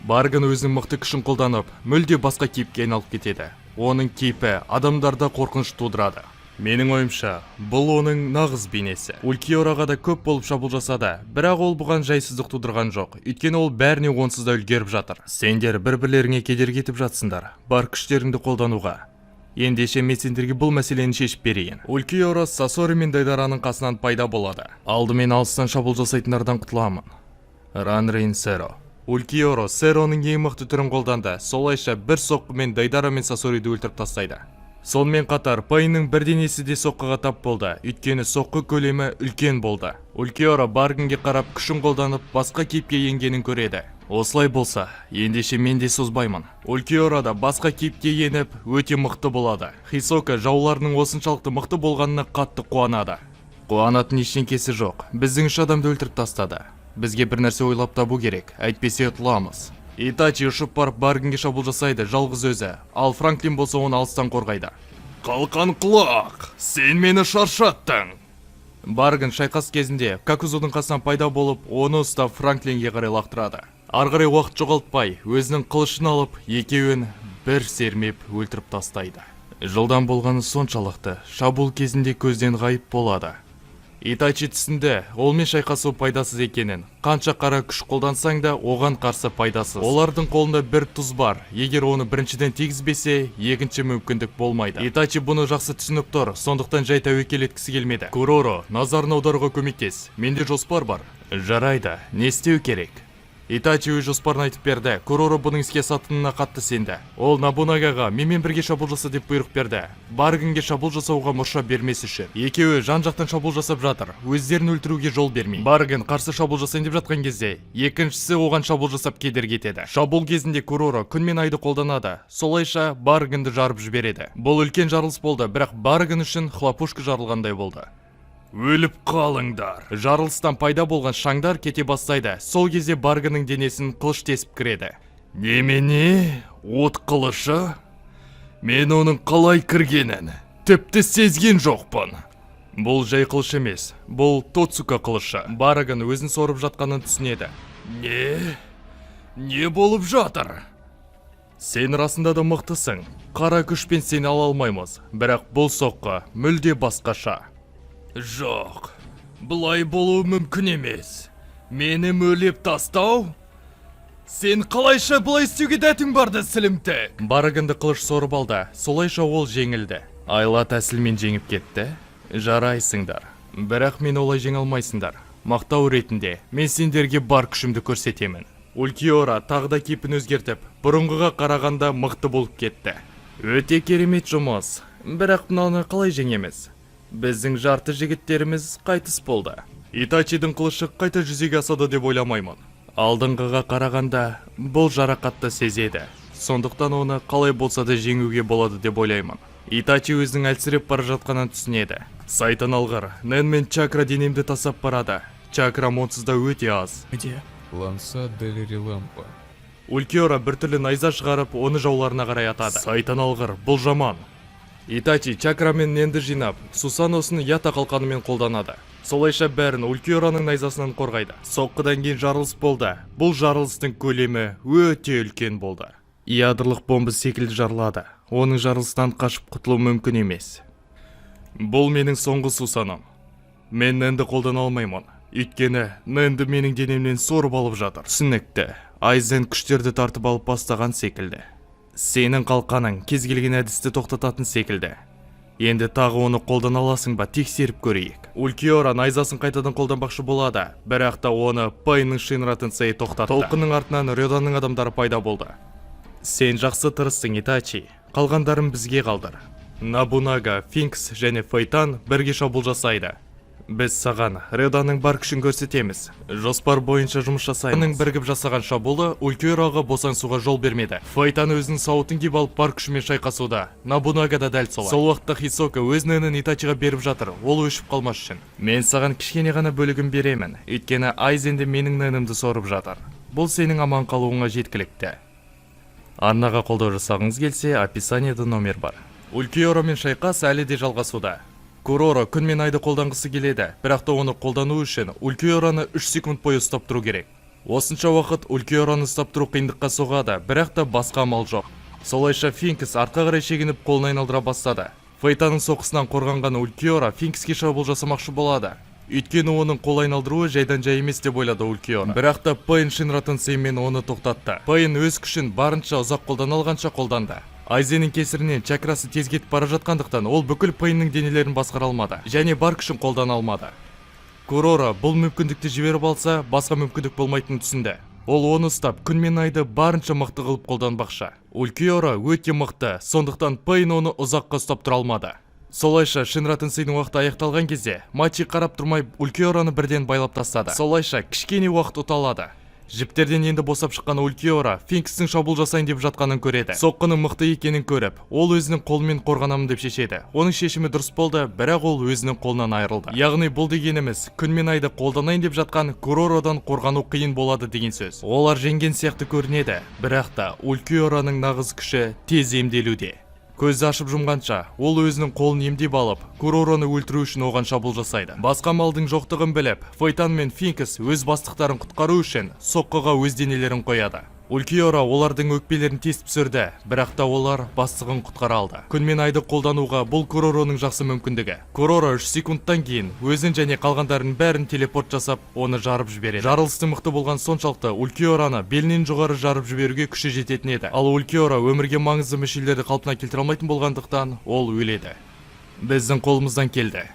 Баргын өзінің мықты күшін қолданып, мүлде басқа кейіпке айналып кетеді. Оның кейпі адамдарда қорқыныш тудырады. Менің ойымша, бұл оның нағыз бейнесі. Улькиораға да көп болып шабуыл жасады, бірақ ол бұған жайсыздық тудырған жоқ. Өйткені ол бәріне онсыз да үлгеріп жатыр. Сендер бір-бірлеріңе кедергі етіп жатсыңдар, бар күштеріңді қолдануға. Ендеше мен сендерге бұл мәселені шешіп берейін. Улькиора Сасори мен Дайдараның қасынан пайда болады. Алдымен алыстан шабуыл жасайтындардан құтыламын. Ранрейн Серо. Улькиора Сероның ең мықты түрін қолданды. Солайша бір соққымен Дайдара мен Сасориді өлтіріп тастайды. Сонымен қатар Пейннің бір денесі де соққыға тап болды, өйткені соққы көлемі үлкен болды. Улькиора Баргынге қарап күшін қолданып басқа кейіпке енгенін көреді. Осылай болса, ендеше мен де созбаймын. Улькиора да басқа кейіпке еніп, өте мықты болады. Хисока жауларының осыншалықты мықты болғанына қатты қуанады. Қуанатын ештеңкесі жоқ. Біздің үш адамды өлтіріп тастады. Бізге бір нәрсе ойлап табу керек, әйтпесе ұтыламыз. Итачи ұшып барып Баргынге шабуыл жасайды жалғыз өзі, ал Франклин болса оны алыстан қорғайды. Қалқан құлақ, сен мені шаршаттың. Баргын шайқас кезінде Какузудың қасынан пайда болып, оны ұстап Франклинге қарай лақтырады. Арғарай уақыт жоғалтпай, өзінің қылышын алып, екеуін бір сермеп өлтіріп тастайды. Жылдан болғаны соншалықты, шабуыл кезінде көзден ғайып болады. Итачи түсінді, олмен шайқасу пайдасыз екенін. Қанша қара күш қолдансаң да, оған қарсы пайдасыз. Олардың қолында бір тұз бар. Егер оны біріншіден тигізбесе, екінші мүмкіндік болмайды. Итачи бұны жақсы түсініп тұр, сондықтан жай тәуекел еткісі келмеді. Куроро, назарын аударуға көмектес. Менде жоспар бар. Жарайды, не істеу керек? Итачи өз жоспарын айтып берді. Куроро бұның іске асатынына қатты сенді. Ол Набунагаға менімен бірге шабуыл жаса деп бұйрық берді. Баргынге шабуыл жасауға мұрша бермес үшін. Екеуі жан-жақтан шабуыл жасап жатыр. Өздерін өлтіруге жол бермей. Баргын қарсы шабуыл жасайын деп жатқан кезде, екіншісі оған шабуыл жасап кедергі етеді. Шабуыл кезінде Куроро күн мен айды қолданады. Солайша Баргынды жарып жібереді. Бұл үлкен жарылыс болды, бірақ Баргын үшін хлопушка жарылғандай болды. Өліп қалыңдар. Жарылыстан пайда болған шаңдар кете бастайды. Сол кезде Баргынның денесін қылыш тесіп кіреді. Немене? От қылышы? Мен оның қалай кіргенін тіпті сезген жоқпын. Бұл жай қылыш емес. Бұл Тоцука қылышы. Баргын өзін сорып жатқанын түсінеді. Не болып жатыр? Сен расында да мықтысың. Қара күшпен сені ала алмаймыз. Бірақ бұл соққы мүлде басқаша. Жоқ, бұлай болуы мүмкін емес. Мені мөлеп тастау? Сен қалайша бұлай істеуге дәтің барды, сілімтік? Баргынды қылыш сорып алды, солайша ол жеңілді. Айла тәсілмен жеңіп кетті. Жарайсыңдар, бірақ мен олай жеңе алмайсыңдар. Мақтау ретінде мен сендерге бар күшімді көрсетемін. Улькиора тағы да кейпін өзгертіп, бұрынғыға қарағанда мықты болып кетті. Өте керемет жұмыс, бірақ мынаны қалай жеңеміз? Біздің жарты жігіттеріміз қайтыс болды. Итачидің қылышы қайта жүзеге асады деп ойламаймын. Алдыңғыға қарағанда бұл жарақатты сезеді. Сондықтан оны қалай болса да жеңуге болады деп ойлаймын. Итачи өзінің әлсіреп бара жатқанын түсінеді. Сайтан алғыр, Нэн мен чакра денемді тасап барады. Чакрам онсыз да өте аз. Ланса дель Рилампа. Улькиора біртүрлі найза шығарып, оны жауларына қарай атады. Сайтан алғыр, бұл жаман. Итачи чакрамен ненді жинап, Сусаносын ята қалқанымен қолданады. Солайша бәрін Улькиораның найзасынан қорғайды. Соққыдан кейін жарылыс болды. Бұл жарылыстың көлемі өте үлкен болды. Ядролық бомба секілді жарылады. Оның жарылыстан қашып құтылу мүмкін емес. Бұл менің соңғы Сусаном. Мен ненді қолдана алмаймын. Өйткені ненді менің денемнен сорып алып жатыр. Түсінікті. Айзен күштерді тартып алып бастаған секілді. Сенің қалқаның кез келген әдісті тоқтататын секілді. Енді тағы оны қолдана аласың ба, тексеріп көрейік. Улькиора найзасын қайтадан қолданбақшы болады, бірақ та оны Пайнның Шинратенсей тоқтатты. Толқынның артынан Рёданың адамдары пайда болды. Сен жақсы тырыстың, Итачи. Қалғандарын бізге қалдыр. Набунага, Финкс және Фейтан бірге шабуыл жасайды. Біз саған Рёданың бар күшін көрсетеміз. Жоспар бойынша жұмыс жасаймыз. Оның бірігіп жасаған шабуылы Улькиораға босаңсуға жол бермеді. Фейтан өзінің сауытын киіп алып бар күшімен шайқасуда. Набунага да дәл солай. Сол уақытта Хисока өз ненін Итачиға беріп жатыр, ол өшіп қалмас үшін. Мен саған кішкене ғана бөлігін беремін, өйткені Айзенде менің ненімді сорып жатыр. Бұл сенің аман қалуыңа жеткілікті. Арнаға қолдау жасағыңыз келсе, описаниеда номер бар. Улькиорамен шайқас әлі де жалғасуда. Курора күн мен айды қолданғысы келеді, бірақ та оны қолдану үшін Улькиораны 3 секунд бойы ұстап тұру керек. Осынша уақыт Улькиораны ұстап тұру қиындыққа соғады, бірақ та басқа амал жоқ. Солайша Финкс артқа қарай шегініп қолын айналдыра бастады. Фейтанның соққысынан қорғанған Улькиора Финкске шабуыл жасамақшы болады. Өйткені оның қол айналдыруы жайдан жай емес деп ойлады Улькиора. Бірақ та Пайн Шинратенсеймен оны тоқтатты. Пайн өз күшін барынша ұзақ қолдана алғанша қолданды. Айзенің кесірінен чакрасы тез кетіп бара жатқандықтан ол бүкіл Пайнның денелерін басқара алмады және бар күшін қолдана алмады. Курора бұл мүмкіндікті жіберіп алса, басқа мүмкіндік болмайтынын түсінді. Ол оны ұстап, күн мен айды барынша мықты қылып қолданбақшы. Улькиора өте мықты, сондықтан Пайн оны ұзаққа ұстап тұра алмады. Солайша Шинратенсейдің уақыты аяқталған кезде, Мачи қарап тұрмай Улькиораны бірден байлап тастады. Солайша кішкене уақыт ұталады. Жіптерден енді босап шыққан Улькиора Финкстің шабуыл жасайын деп жатқанын көреді. Соққының мықты екенін көріп, ол өзінің қолымен қорғанамын деп шешеді. Оның шешімі дұрыс болды, бірақ ол өзінің қолынан айырылды. Яғни бұл дегеніміз, күн мен айды қолданайын деп жатқан Курородан қорғану қиын болады деген сөз. Олар жеңген сияқты көрінеді, бірақ та Улькиораның нағыз күші тез емделуде. Көзді ашып жұмғанша, ол өзінің қолын емдеп алып, Куророны өлтіру үшін оған шабуыл жасайды. Басқа малдың жоқтығын біліп, Фейтан мен Финкс өз бастықтарын құтқару үшін соққыға өз денелерін қояды. Улькиора олардың өкпелерін тесіп түсірді, бірақ та олар бастығын құтқара алды. Күн мен айды қолдануға бұл Куророның жақсы мүмкіндігі. Курора 3 секундтан кейін өзін және қалғандарын бәрін телепорт жасап, оны жарып жібереді. Жарылыстың мықты болған соншалықты Улькиораны белінен жоғары жарып жіберуге күші жететін еді. Ал Улькиора өмірге маңызды мүшелерді қалпына келтіре алмайтын болғандықтан ол өледі. Біздің қолымыздан келді.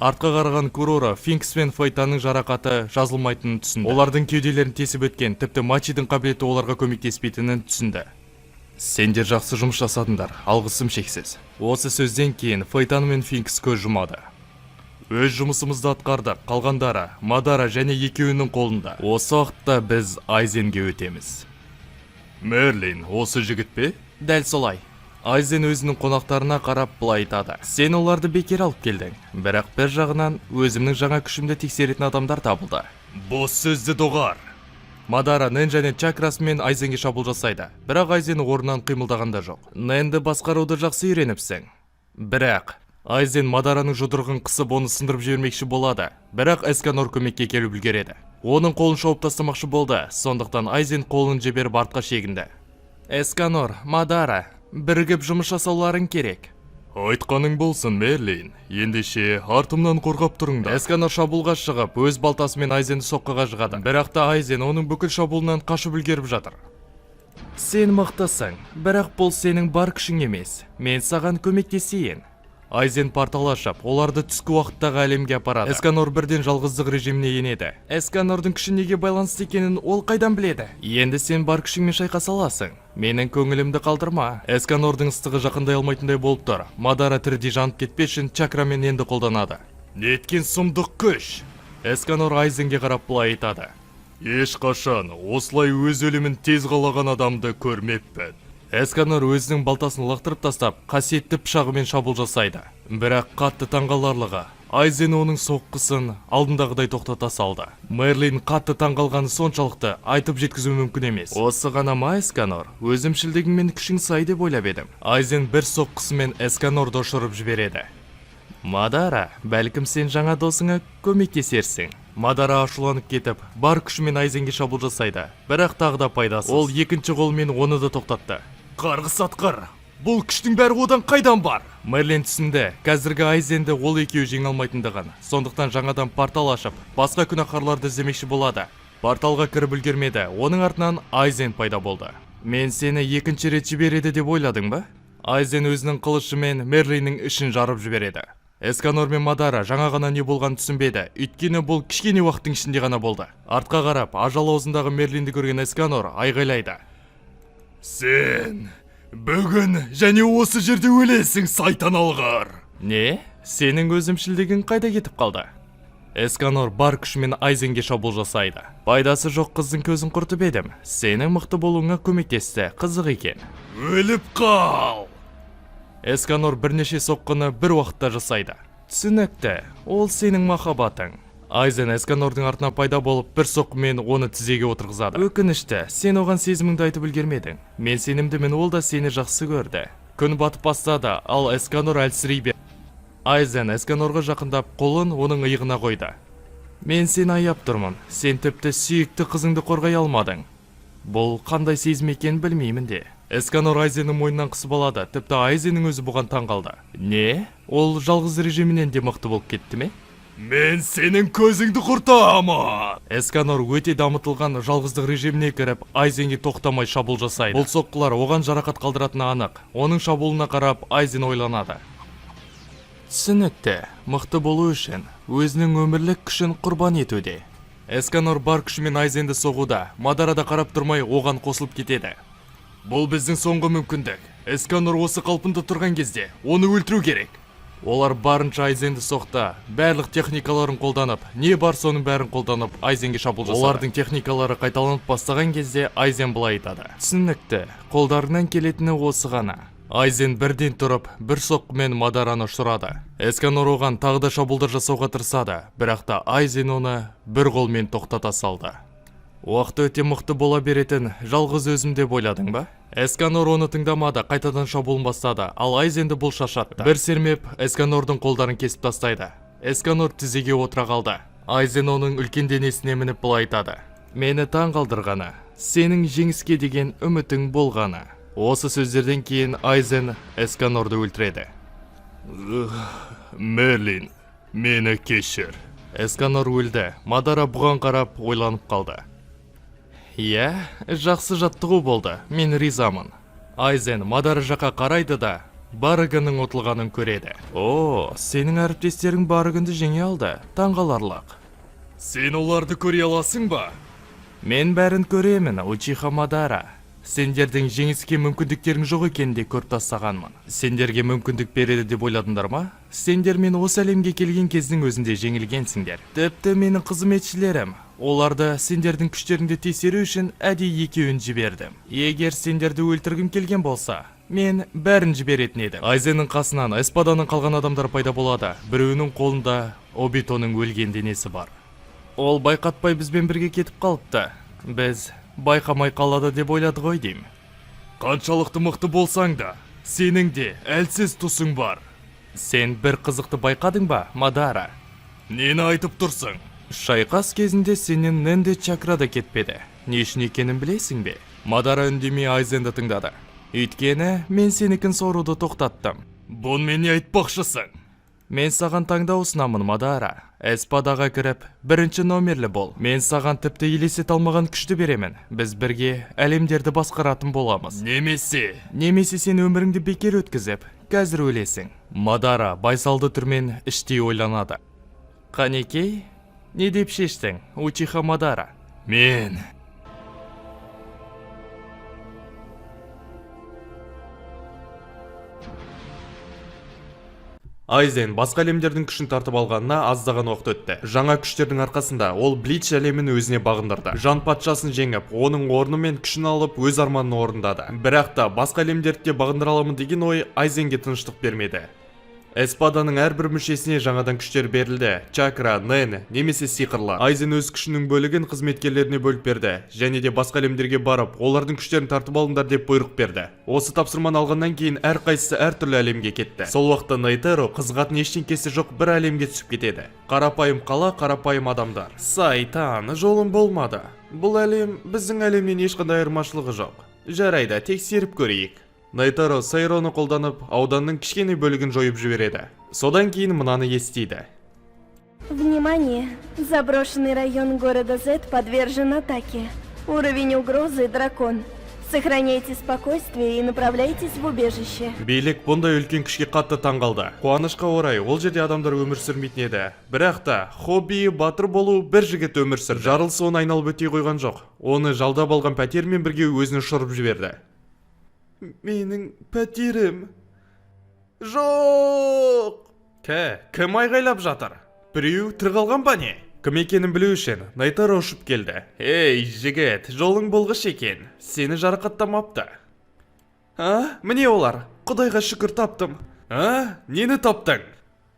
Артқа қараған Курора Финкс пен Фейтанның жарақаты жазылмайтынын түсінді. Олардың кеуделерін тесіп өткен, тіпті Мачидің қабілеті оларға көмектеспейтінін түсінді. Сендер жақсы жұмыс жасадыңдар, алғысым шексіз. Осы сөзден кейін Фейтан мен Финкс көз жұмады. Өз жұмысымызды атқардық, қалғандары Мадара және екеуінің қолында. Осы уақытта біз Айзенге өтеміз. Мерлин, осы жігіт пе? Дәл солай. Айзен өзінің қонақтарына қарап былай айтады. Сен оларды бекер алып келдің, бірақ бір жағынан өзімнің жаңа күшімді тексеретін адамдар табылды. Бос сөзді доғар. Мадара Нэн және чакрасымен Айзенге шабуыл жасайды, бірақ Айзен орнынан қимылдағанда жоқ. Нэнді басқаруды жақсы үйреніпсің. Бірақ Айзен Мадараның жұдырығын қысып оны сындырып жібермекші болады, бірақ Эсканор көмекке келіп үлгереді. Оның қолын шауып тастамақшы болды, сондықтан Айзен қолын жіберіп артқа шегінді. Эсканор, Мадара, бірігіп жұмыс жасауларың керек. Айтқаның болсын, Мерлин. Ендеше артымнан қорғап тұрыңдар. Эсканор шабуылға шығып, өз балтасымен Айзенді соққыға жығады. Бірақ та Айзен оның бүкіл шабуылынан қашып үлгеріп жатыр. Сен мықтысың, бірақ бұл сенің бар күшің емес. Мен саған көмектесейін. Айзен портал ашып, оларды түскі уақыттағы әлемге апарады. Эсканор бірден жалғыздық режиміне енеді. Эсканордың күші неге байланысты екенін ол қайдан біледі? Енді сен бар күшіңмен шайқаса аласың. Менің көңілімді қалдырма. Эсканордың ыстығы жақындай алмайтындай болып тұр. Мадара тірідей жанып кетпес үшін чакрамен енді қолданады. Неткен сұмдық күш! Эсканор Айзенге қарап былай айтады. Ешқашан осылай өз өлімін тез қалаған адамды көрмеппін. Эсканор өзінің балтасын лақтырып тастап, қасиетті пышағымен шабуыл жасайды. Бірақ қатты таңғаларлығы, Айзен оның соққысын алдындағыдай тоқтата салды. Мерлин қатты таң қалғаны соншалықты айтып жеткізу мүмкін емес. Осы ғана ма, Эсканор? Өзімшілдігің мен күшің сай деп ойлап едім. Айзен бір соққысымен Эсканорды ұшырып жібереді. Мадара, бәлкім сен жаңа досыңа көмектесерсің. Мадара ашуланып кетіп, бар күшімен Айзенге шабуыл жасайды. Бірақ тағы да пайдасыз. Ол екінші қолмен оны да тоқтатты. Қарғыс атқыр! Бұл күштің бәрі одан қайдан бар? Мерлин түсінді, қазіргі Айзенді ол екеуі жеңе алмайтындығын. Сондықтан жаңадан портал ашып, басқа күнәһарларды іздемекші болады. Порталға кіріп үлгермеді, оның артынан Айзен пайда болды. Мен сені екінші рет жібереді деп ойладың ба? Айзен өзінің қылышымен Мерлиннің ішін жарып жібереді. Эсканор мен Мадара жаңа ғана не болғанын түсінбеді, өйткені бұл кішкене уақыттың ішінде ғана болды. Артқа қарап, ажал аузындағы Мерлинді көрген Эсканор айғайлайды. Сен бүгін және осы жерде өлесің, сайтан алғыр. Не? Сенің өзімшілдігің қайда кетіп қалды? Эсканор бар күшімен Айзенге шабуыл жасайды. Пайдасы жоқ қыздың көзін құртып едім. Сенің мықты болуыңа көмектесті, қызық екен. Өліп қал! Эсканор бірнеше соққыны бір уақытта жасайды. Түсінікті, ол сенің махаббатың. Айзен Эсканордың артына пайда болып, бір соққымен оны тізеге отырғызады. Өкінішті, сен оған сезіміңді айтып үлгермедің. Мен сенімдімін, ол да сені жақсы көрді. Күн батып бастады, ал Эсканор әлсірей берді. Айзен Эсканорға жақындап, қолын оның иығына қойды. Мен сені аяп тұрмын. Сен тіпті сүйікті қызыңды қорғай алмадың. Бұл қандай сезім екенін білмеймін де. Эсканор Айзеннің мойнынан қысып алады, тіпті Айзеннің өзі бұған таң қалды. Не? Ол жалғыз режимінен де мықты болып кетті ме? Мен сенің көзіңді құртамын! Эсканор өте дамытылған жалғыздық режиміне кіріп, Айзенге тоқтамай шабуыл жасайды. Бұл соққылар оған жарақат қалдыратыны анық. Оның шабуылына қарап, Айзен ойланады. Түсінікті, мықты болу үшін өзінің өмірлік күшін құрбан етуде. Эсканор бар күшімен Айзенді соғуда, Мадара да қарап тұрмай оған қосылып кетеді. Бұл біздің соңғы мүмкіндік. Эсканор осы қалпында тұрған кезде оны өлтіру керек. Олар барынша Айзенді соқты, барлық техникаларын қолданып, не бар соның бәрін қолданып Айзенге шабуыл жасады. Олардың техникалары қайталанып бастаған кезде Айзен былай айтады. Түсінікті, қолдарынан келетіні осы ғана. Айзен бірден тұрып, бір соққымен Мадараны ұшырады. Эсканор оған тағы да шабуылдар жасауға тырысады, бірақ та Айзен оны бір қолмен тоқтата салды. Уақыт өте мықты бола беретін жалғыз өзім деп ойладың ба? Эсканор оны тыңдамады, қайтадан шабуылын бастады, ал Айзенді бұл шаршатты. Бір сермеп, Эсканордың қолдарын кесіп тастайды. Эсканор тізеге отыра қалды. Айзен оның үлкен денесіне мініп былай айтады. Мені таң қалдырғаны, сенің жеңіске деген үмітің болғаны. Осы сөздерден кейін Айзен Эсканорды өлтіреді. Мерлин, мені кешір. Эсканор өлді. Мадара бұған қарап ойланып қалды. Иә, жақсы жаттығу болды. Мен ризамын. Айзен Мадара жаққа қарайды да, Барыгының ұтылғанын көреді. О, сенің әріптестерің Барыгынды жеңе алды. Таңғаларлық. Сен оларды көре аласың ба? Мен бәрін көремін, Учиха Мадара. Сендердің жеңіске мүмкіндіктерің жоқ екенде көріп тастағанмын. Сендерге мүмкіндік береді деп ойладыңдар ма? Сендер мен осы әлемге келген кездің өзінде жеңілгенсіңдер. Тіпті менің қызметшілерім. Оларды сендердің күштеріңді тексеру үшін әдейі екеуін жібердім. Егер сендерді өлтіргім келген болса, мен бәрін жіберетін едім. Айзеннің қасынан Эспаданың қалған адамдар пайда болады. Біреуінің қолында Обитоның өлген денесі бар. Ол байқатпай бізбен бірге кетіп қалыпты. Біз байқамай қалады деп ойлады ғой деймін. Қаншалықты мықты болсаң да, сенің де әлсіз тұсың бар. Сен бір қызықты байқадың ба, Мадара? Нені айтып тұрсың? Шайқас кезінде сенен Нэнде чакра да кетпеді. Не үшін екенін білесің бе? Мадара үндемей Айзенді тыңдады. Өйткені мен сенікін соруды тоқтаттым. Бұны мен не айтпақшысың? Мен саған таңдау ұсынамын, Мадара. Эспадаға кіріп, бірінші номерлі бол. Мен саған тіпті елесет алмаған күшті беремін. Біз бірге әлемдерді басқаратын боламыз. Немесе сен өміріңді бекер өткізіп, қазір өлесің. Мадара байсалды түрмен іштей ойланады. Қанекей, не деп шештің, Учиха Мадара? Мен... Айзен басқа әлемдердің күшін тартып алғанына аздаған уақыт өтті. Жаңа күштердің арқасында ол Блич әлемін өзіне бағындырды. Жан патшасын жеңіп, оның орны мен күшін алып, өз арманын орындады. Бірақ та басқа әлемдерді де бағындыра аламын деген ой Айзенге тыныштық бермеді. Эспаданың әрбір мүшесіне жаңадан күштер берілді. Чакра, нэн, немесе сиқырлар. Айзен өз күшінің бөлігін қызметкерлеріне бөліп берді, және де басқа әлемдерге барып, олардың күштерін тартып алыңдар деп бұйрық берді. Осы тапсырманы алғаннан кейін әрқайсысы әртүрлі әлемге кетті. Сол уақытта Найтеро қызығатын ештеңкесі жоқ бір әлемге түсіп кетеді. Қарапайым қала, қарапайым адамдар. Сайтан, жолым болмады. Бұл әлем біздің әлемнен ешқандай айырмашылығы жоқ. Жарайды, тексеріп көрейік. Найтеро Сайроны қолданып, ауданның кішкене бөлігін жойып жібереді. Содан кейін мынаны естиді. Внимание! Заброшенный район города Z подвержен атаке. Уровень угрозы дракон. Сохраняйте спокойствие и направляйтесь в убежище. Билік бұндай үлкен күшке қатты таңғалды. Қуанышқа орай, ол жерде адамдар өмір сүрмейтін еді. Бірақ та, хоббиі батыр болу бір жігіт өмір сүрді. Жарылысы оны айналып өте қойған жоқ. Оны жалдап алған пәтермен бірге өзіне ұшырып жіберді. Менің пәтерім. Жоқ! Кім айғайлап жатыр? Біреу тірі қалған ба не? Кім екенін білу үшін Найтеро ұшып келді. Ей, жігіт, жолың болғыш екен. Сені жарақаттамапты. Міне олар. Құдайға шүкір таптым. Нені таптың?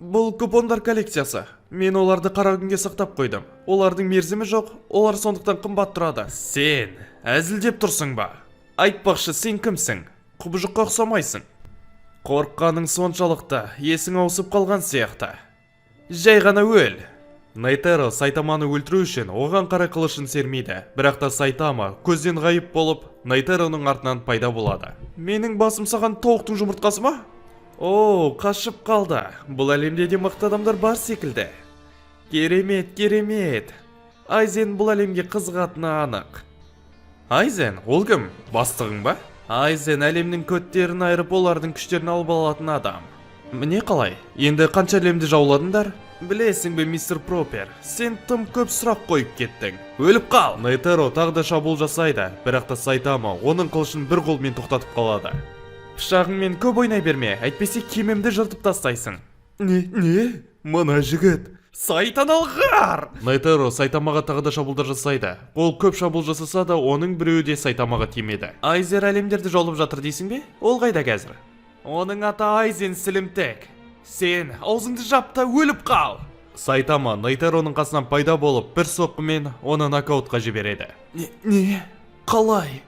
Бұл купондар коллекциясы. Мен оларды қара күнге сақтап қойдым. Олардың мерзімі жоқ, олар сондықтан қымбат тұрады. Сен әзілдеп тұрсың ба? Айтпақшы, сен кімсің? Құбыжыққа ұқсамайсың. Қорыққаның соншалықты, есің ауысып қалған сияқты. Жай ғана өл. Найтеро Сайтаманы өлтіру үшін оған қарай қылышын сермейді. Бірақ та Сайтама көзден ғайып болып, Найтероның артынан пайда болады. Менің басым саған тоқтың жұмыртқасы ма? Қашып қалды. Бұл әлемде де мықты адамдар бар секілді. Керемет. Айзен бұл әлемге қызығатыны анық. Айзен, ол кім? Бастығың ба? Айзен әлемнің көттерін айырып олардың күштерін алып алатын адам. Міне қалай? Енді қанша әлемді жауладыңдар? Білесің бе, мистер Пропер, сен тым көп сұрақ қойып кеттің. Өліп қал! Найтеро тағы да шабуыл жасайды, бірақ та Сайтама оның қылышын бір қолмен тоқтатып қалады. Пышағыңмен көп ойнай берме, әйтпесе кемемді жыртып тастайсың. Не? Мына жігіт. Сайтан алғар! Найтеро Сайтамаға тағы да шабуылдар жасайды. Ол көп шабуыл жасаса да, оның біреуі де Сайтамаға тимеді. Айзер әлемдерді жолып жатыр дейсің бе? Ол қайда қазір? Оның аты Айзен Сілімтек. Сен аузыңды жап та өліп қал! Сайтама Найтероның қасынан пайда болып, бір соққымен оны нокаутқа жібереді. Не? Қалай?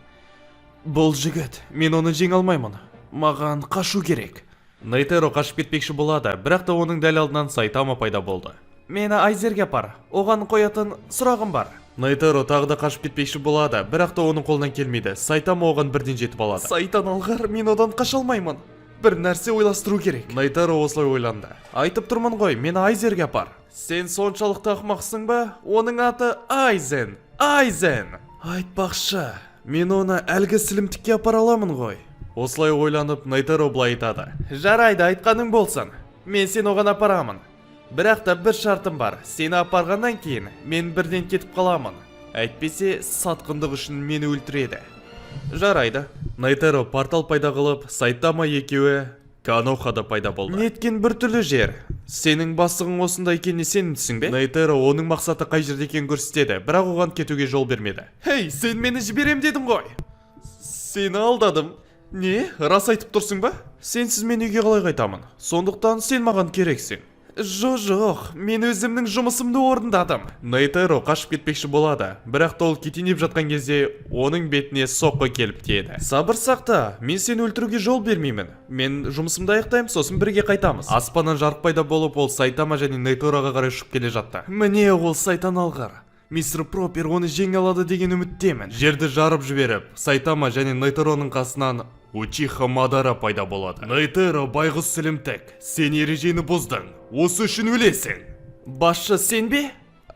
Бұл жігіт, мен оны жеңе алмаймын. Маған қашу керек. Найтеро қашып кетпекші болады, бірақ та оның дәл алдынан Сайтама пайда болды. Мені Айзерге апар, оған қоятын сұрағым бар. Найтеро тағы да қашып кетпекші болады, бірақ та оның қолынан келмейді. Сайтама оған бірден жетіп алады. Сайтан алғар, мен одан қаша алмаймын. Бір нәрсе ойластыру керек. Найтеро осылай ойланды. Айтып тұрмын ғой, мені Айзерге апар. Сен соншалықты ақмақсың ба? Оның аты Айзен. Айтпақшы, мен оны әлгі сілімтікке апара аламын ғой. Осылай ойланып, Найтеро былай айтады. Жарайды, айтқаның болсын. Мен сен оған апарамын. Бірақ та бір шартым бар. Сені апарғаннан кейін мен бірден кетіп қаламын. Әйтпесе сатқындық үшін мені өлтіреді. Жарайды. Найтеро портал пайда қылып, Сайтама екеуі Канохада пайда болды. Неткен бір түрлі жер. Сенің бастығың осында екеніне сен түсің бе? Найтеро оның мақсаты қай жерде екенін көрсетеді, бірақ оған кетуге жол бермеді. Хей, сен мені жіберем дедім ғой. Сені алдадым. Не? Рас айтып тұрсың ба? Сенсіз мен үйге қалай қайтамын? Сондықтан сен маған керексің. Жоқ, мен өзімнің жұмысымды орындадым. Найтеро қашып кетпекші болады, бірақ та ол кетинеп жатқан кезде оның бетіне соққы келіп тиеді. Сабыр сақта, мен сені өлтіруге жол бермеймін. Мен жұмысымды аяқтаймын, сосын бірге қайтамыз. Аспаннан жарық пайда болып, ол Сайтама және Найтероға қарай ұшып келе жатты. Міне ол Сайтан алғыр. Мистер Пропер оны жеңе алады деген үміттемін. Жерді жарып жіберіп, Сайтама және Найтероның қасынан Учиха Мадара пайда болады. Найтеро байғұс сілімтік, сен ережені бұздың. Осы үшін өлесің. Басшы сен бе?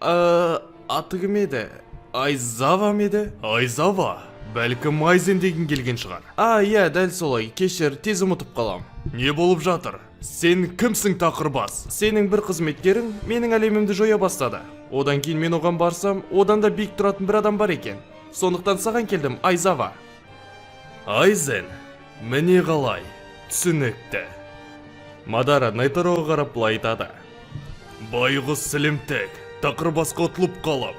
Аты кім еді? Айзава ма еді? Айзава? Бәлкім Айзен деген келген шығар. Иә, дәл солай. Кешір, тез ұмытып қалам. Не болып жатыр? Сен кімсің тақырбас? Сенің бір қызметкерің менің әлемімді жоя бастады. Одан кейін мен оған барсам, одан да биік тұратын бір адам бар екен. Сондықтан саған келдім, Айзава. Айзен, міне қалай? Түсінікті. Мадара Найтероға қарап былай айтады. Байғұс сілімтік, тақырбасқа ұтылып қалып,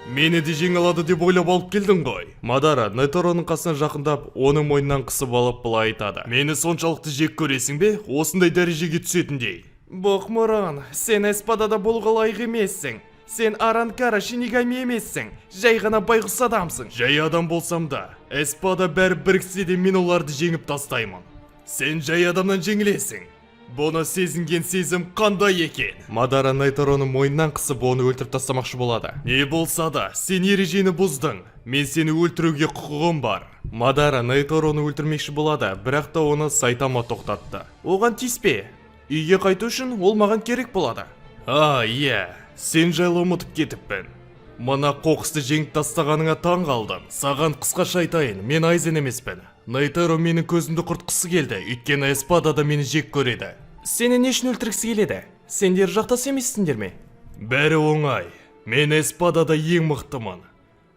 Мені де жеңе алады деп ойлап алып келдің ғой. Мадара Нейтороның қасына жақындап, оның мойнынан қысып алып былай айтады. Мені соншалықты жек көресің бе, осындай дәрежеге түсетіндей? Боқмұрын, сен эспадада болуға лайық емессің. Сен Аранкара Шинигами емессің, жай ғана байғұс адамсың. Жай адам болсам да, эспада бәрі біріксе де мен оларды жеңіп тастаймын. Сен жай адамнан жеңілесің. Бұны сезінген сезім қандай екен? Мадара Нейтороның мойнынан қысып оны өлтіріп тастамақшы болады. Не болса да, сен ережені бұздың. Мен сені өлтіруге құқығым бар. Мадара Нейтороны өлтірмекші болады, бірақ та оны Сайтама тоқтатты. Оған тиіспе. Үйге қайту үшін ол маған керек болады. Иә, сен жайлы ұмытып кетіппін. Мына қоқысты жеңіп тастағаныңа таң қалдым. Саған қысқаша айтайын, мен Айзен емеспін. Нейторо менің көзімді құртқысы келді, өйткені эспада да мені жек көреді. Сені не үшін өлтіргісі келеді? Сендер жақтас емессіңдер ме? Бәрі оңай. Мен эспадада ең мықтымын.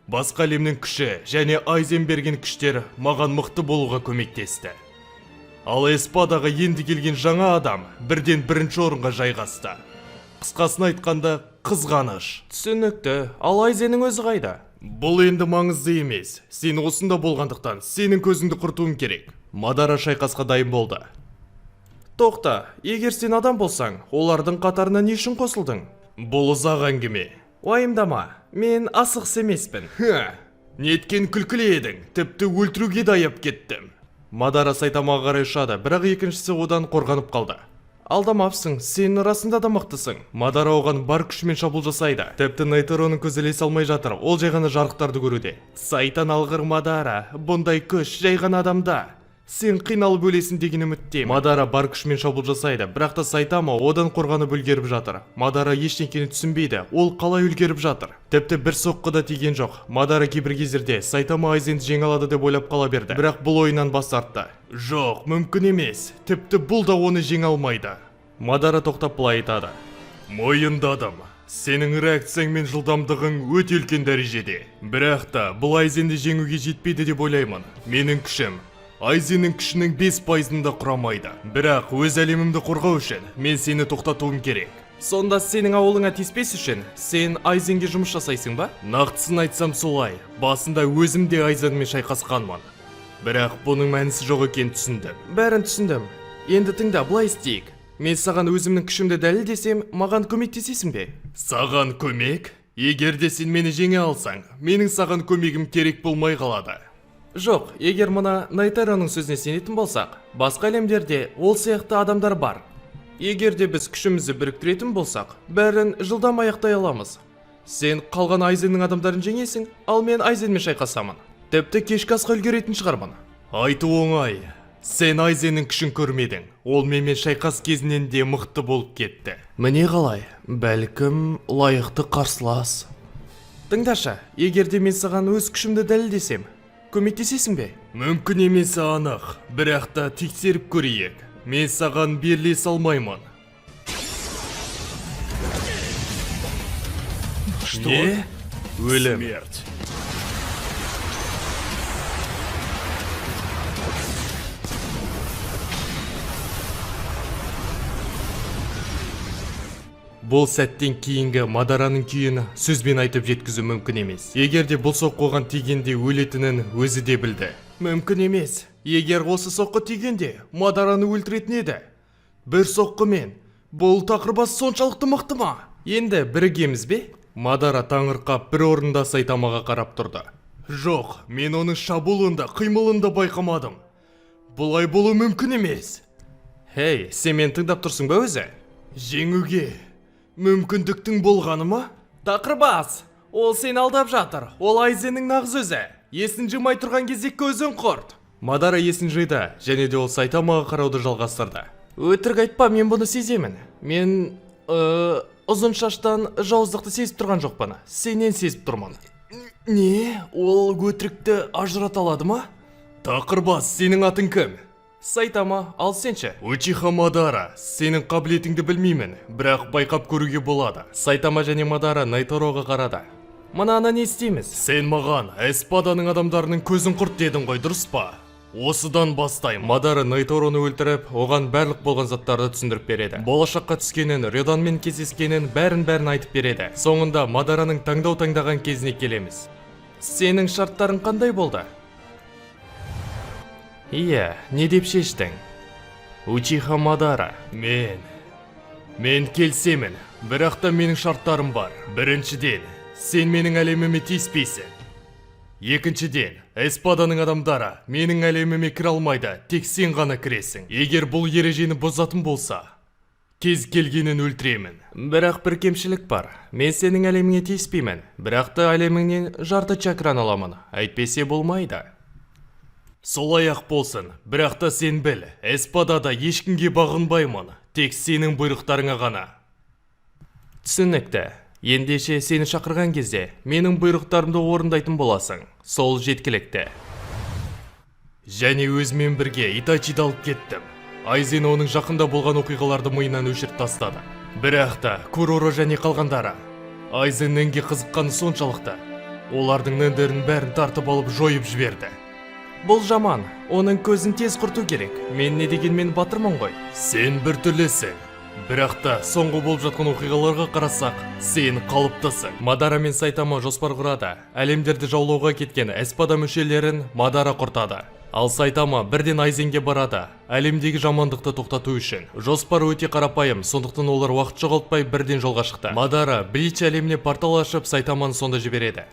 Басқа әлемнің күші және Айзен берген күштер маған мықты болуға көмектесті. Ал эспадаға енді келген жаңа адам бірден бірінші орынға жайғасты. Қысқасын айтқанда, қызғаныш. Түсінікті, ал Айзеннің өзі қайда? Бұл енді маңызды емес. Сен осында болғандықтан сенің көзіңді құртуым керек. Мадара шайқасқа дайын болды. Тоқта, егер сен адам болсаң, олардың қатарына не үшін қосылдың? Бұл ұзақ әңгіме. Уайымдама, мен асығыс емеспін. Неткен күлкілі едің, тіпті өлтіруге даяп кеттім. Мадара Сайтамаға қарай ұшады, бірақ екіншісі одан қорғанып қалды. Алдамапсың, сен расында да мықтысың. Мадара оған бар күшімен шабуыл жасайды. Тіпті Нейтороның көзі ілесе алмай жатыр, ол жай ғана жарықтарды көруде. Сайтан алғыр Мадара, бұндай күш жай ғана адамда. Сен қиналып өлесің деген үміттемін. Мадара бар күшімен шабуыл жасайды, бірақ та Сайтама одан қорғанып үлгеріп жатыр. Мадара ештеңкені түсінбейді, ол қалай үлгеріп жатыр. Тіпті бір соққы да тиген жоқ. Мадара кейбір кездерде Сайтама Айзенді жеңе алады деп ойлап қала берді, бірақ бұл ойынан бас тартты. Жоқ, мүмкін емес. Тіпті бұл да оны жеңе алмайды. Мадара тоқтап былай айтады. Мойындадым. Сенің реакцияң мен жылдамдығың өте үлкен дәрежеде. Бірақ та бұл Айзенді жеңуге жетпейді деп ойлаймын. Менің күшім Айзеннің күшінің 5%-ында құрамайды. Бірақ өз әлемімді қорғау үшін мен сені тоқтатуым керек. Сонда сенің ауылыңа тиіспес үшін сен Айзенге жұмыс жасайсың ба? Нақтысын айтсам солай. Басында өзім де Айзенмен шайқасқанмын. Бірақ бұның мәнісі жоқ екенін түсіндім. Бәрін түсіндім. Енді тыңда, былай істейік. Мен саған өзімнің күшімді дәлелдесем, маған көмектесесің бе? Саған көмек? Егер де сен мені жеңе алсаң, менің саған көмегім керек болмай қалады. Жоқ, егер мына Нейтороның сөзіне сенетін болсақ, басқа әлемдерде ол сияқты адамдар бар. Егер де біз күшімізді біріктіретін болсақ, бәрін жылдам аяқтай аламыз. Сен қалған Айзеннің адамдарын жеңесің, ал мен Айзенмен шайқасамын. Тіпті кешкі асқа үлгеретін шығармын. Айту оңай. Сен Айзеннің күшін көрмедің. Ол менімен шайқас кезінен де мықты болып кетті. Міне қалай, бәлкім лайықты қарсылас. Тыңдашы, егер де мен саған өз күшімді дәлелдесем, көмектесесің бе? Мүмкін емесі анық, бірақ та тексеріп көрейік. Мен саған берлесе алмаймын. Не? Өлім. Смерть. Бұл сәттен кейінгі Мадараның күйін сөзбен айтып жеткізу мүмкін емес. Егер де бұл соққы оған тигенде өлетінін өзі де білді. Мүмкін емес. Егер осы соққы тигенде Мадараны өлтіретін еді. Бір соққымен. Бұл тақырбас соншалықты мықты ма? Енді бірігеміз бе? Мадара таңырқап бір орында Сайтамаға қарап тұрды. Жоқ, мен оның шабуылында, қимылында байқамадым. Бұлай болу мүмкін емес. Хей, сен мен тыңдап тұрсың ба өзі? Жеңуге мүмкіндіктің болғаны ма? Тақырбас, ол сен алдап жатыр. Ол Айзеннің нағыз өзі. Есін жимай тұрған кезде көзін құрт. Мадара есін жиды, және де ол Сайтамаға қарауды жалғастырды. Өтірік айтпа, мен бұны сеземін. Мен ұзын шаштан жауыздықты сезіп тұрған жоқпын. Сенен сезіп тұрмын. Не? Ол өтірікті ажырата алады ма? Тақырбас, сенің атың кім? Сайтама, ал сенші? Учиха Мадара, сенің қабілетіңді білмеймін, бірақ байқап көруге болады. Сайтама және Мадара Нейтороға қарады. Мынаны не істейміз? Сен маған эспаданың адамдарының көзін құрт дедің ғой, дұрыс па? Осыдан бастайм. Мадара Найтороны өлтіріп, оған барлық болған заттарды түсіндіріп береді. Болашаққа түскенін, Рёданмен кездескенін бәрін айтып береді. Соңында Мадараның таңдаған кезіне келеміз. Сенің шарттарың қандай болды? Иә, не деп шештің? Учиха Мадара, мен келсемін, бірақ та менің шарттарым бар. Біріншіден, сен менің әлеміме тиіспейсің. Екіншіден, Эспаданың адамдары менің әлеміме кіре алмайды, тек сен ғана кіресің. Егер бұл ережені бұзатын болса, кез келгенін өлтіремін. Бірақ бір кемшілік бар. Мен сенің әлеміңе тиіспеймін, бірақ та әлеміңнен жарты чакран аламын. Әйтпесе болмайды. Солай-ақ болсын, бірақ та сен біл, Эспадада ешкімге бағынбаймын, тек сенің бұйрықтарыңа ғана. Түсінікті. Ендеше сені шақырған кезде, менің бұйрықтарымды орындайтын боласың. Сол жеткілікті. Және өзімен бірге Итачиді алып кеттім. Айзен оның жақында болған оқиғаларды миынан өшіріп тастады. Бірақ та Куроро және қалғандары Айзен ненге қызыққаны соншалықты, олардың нендерін бәрін тартып алып жойып жіберді. Бұл жаман, оның көзін тез құрту керек. Мен не дегенмен батырмын ғой. Сен бір түрлісің. Бірақ та соңғы болып жатқан оқиғаларға қарасақ, сен қалыптысың. Мадара мен Сайтама жоспар құрады. Әлемдерді жаулауға кеткен Эспада мүшелерін Мадара құртады. Ал Сайтама бірден Айзенге барады, әлемдегі жамандықты тоқтату үшін. Жоспар өте қарапайым, сондықтан олар уақыт жоғалтпай бірден жолға шықты. Мадара Блич әлеміне портал ашып, Сайтаманы сонда жібереді.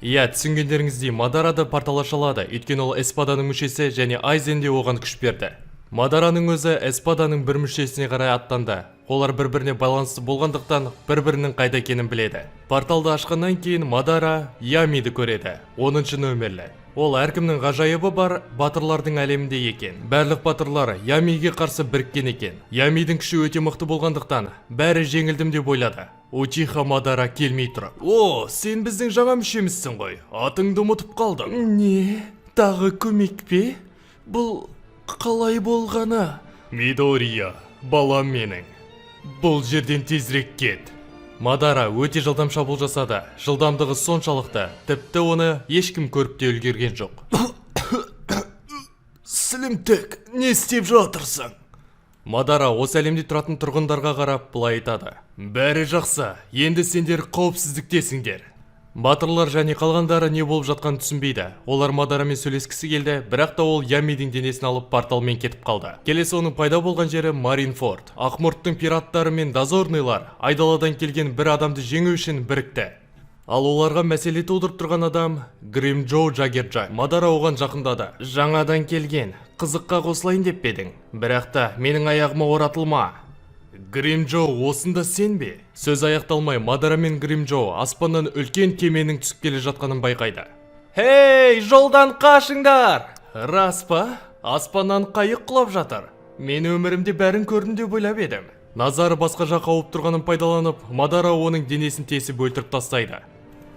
Иә, түсінгендеріңіздей, Мадара да портал ашылады, өйткені ол Эспаданың мүшесі және Айзен де оған күш берді. Мадараның өзі Эспаданың бір мүшесіне қарай аттанды. Олар бір-біріне байланысты болғандықтан бір-бірінің қайда екенін біледі. Порталды ашқаннан кейін Мадара Ямиді көреді, 10-шы нөмірлі. Ол әркімнің ғажайыбы бар батырлардың әлемінде екен. Барлық батырлар Ямиге қарсы біріккен екен. Ямидің күші өте мықты болғандықтан бәрі жеңілдім деп ойлады. Учиха Мадара келмей тұрып: «О, сен біздің жаңа мүшемізсің ғой, атыңды ұмытып қалдым». «Не? Тағы көмек пе? Бұл қалай болғаны?» «Мидория, балам менің. Бұл жерден тезірек кет». Мадара өте жылдам шабуыл жасады. Жылдамдығы соншалықты, тіпті оны ешкім көріп те үлгерген жоқ. «Сілімтік, не істеп жатырсың?» Мадара осы әлемде тұратын тұрғындарға қарап былай айтады: «Бәрі жақсы, енді сендер қауіпсіздіктесіңдер». Батырлар және қалғандары не болып жатқанын түсінбейді. Олар Мадарамен сөйлескісі келді, бірақ та ол Ямидің денесін алып порталмен кетіп қалды. Келесі оның пайда болған жері Маринфорд. Ақмұрттың пираттары мен дозорныйлар айдаладан келген бір адамды жеңу үшін бірікті. Ал оларға мәселе тудырып тұрған адам Гримджоу Джаггерджай. Мадара оған жақындады. «Жаңадан келген, қызыққа қосылайын деп бедің, бірақ та менің аяғыма оратылма». «Гримджоу, осында сен бе?» Сөз аяқталмай Мадара мен Гримджоу аспаннан үлкен кеменің түсіп келе жатқанын байқайды. «Хей, жолдан қашыңдар!» «Рас па? Аспаннан қайық құлап жатыр. Мен өмірімде бәрін көрдім деп ойлап едім». Назары басқа жаққа ауып тұрғанын пайдаланып, Мадара оның денесін тесіп өлтіріп тастайды.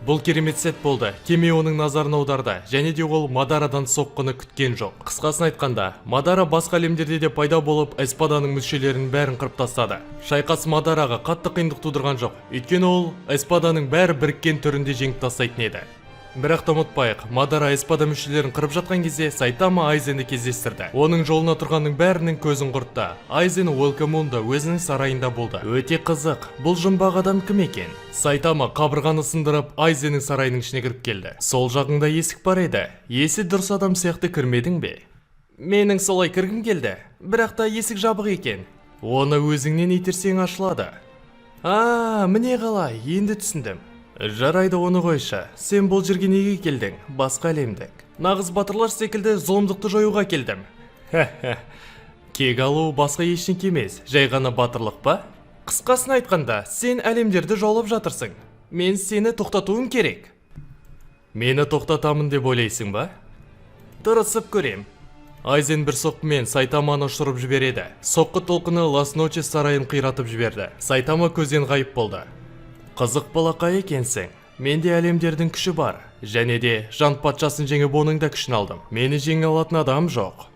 Бұл керемет сәт болды. Кеме оның назарын аударды, және де ол Мадарадан соққыны күткен жоқ. Қысқасын айтқанда, Мадара басқа әлемдерде де пайда болып, Эспаданың мүшелерін бәрін қырып тастады. Шайқас Мадараға қатты қиындық тудырған жоқ, өйткені ол Эспаданың бәрі біріккен түрінде жеңіп тастайтын еді. Бірақ та ұмытпайық, Мадара Эспада мүшелерін қырып жатқан кезде Сайтама Айзенді кездестірді. Оның жолына тұрғанның бәрінің көзін құртты. Айзен Уэлкамунда өзінің сарайында болды. Өте қызық, бұл жұмбақ адам кім екен? Сайтама қабырғаны сындырып, Айзеннің сарайының ішіне кіріп келді. Сол жағында есік бар еді. Есі дұрыс адам сияқты кірмедің бе? Менің солай кіргім келді, бірақ та есік жабық екен. Оны өзіңнен итерсең ашылады. Міне қалай, енді түсіндім. Жарайды, оны қойшы. Сен бұл жерге неге келдің? Басқа әлемдік. Нағыз батырлар секілді зұлымдықты жоюға келдім. Кек алу басқа ештеңе емес, жай ғана батырлық па? Қысқасын айтқанда, сен әлемдерді жаулап жатырсың. Мен сені тоқтатуым керек. Мені тоқтатамын деп ойлайсың ба? Тырысып көрем. Айзен бір соққымен Сайтаманы ұшырып жібереді. Соққы толқыны Лас Ночес сарайын қиратып жіберді. Сайтама көзден ғайып болды. Қызық балақай екенсің. Менде әлемдердің күші бар. Және де жан патшасын жеңіп оның да күшін алдым. Мені жеңе алатын адам жоқ.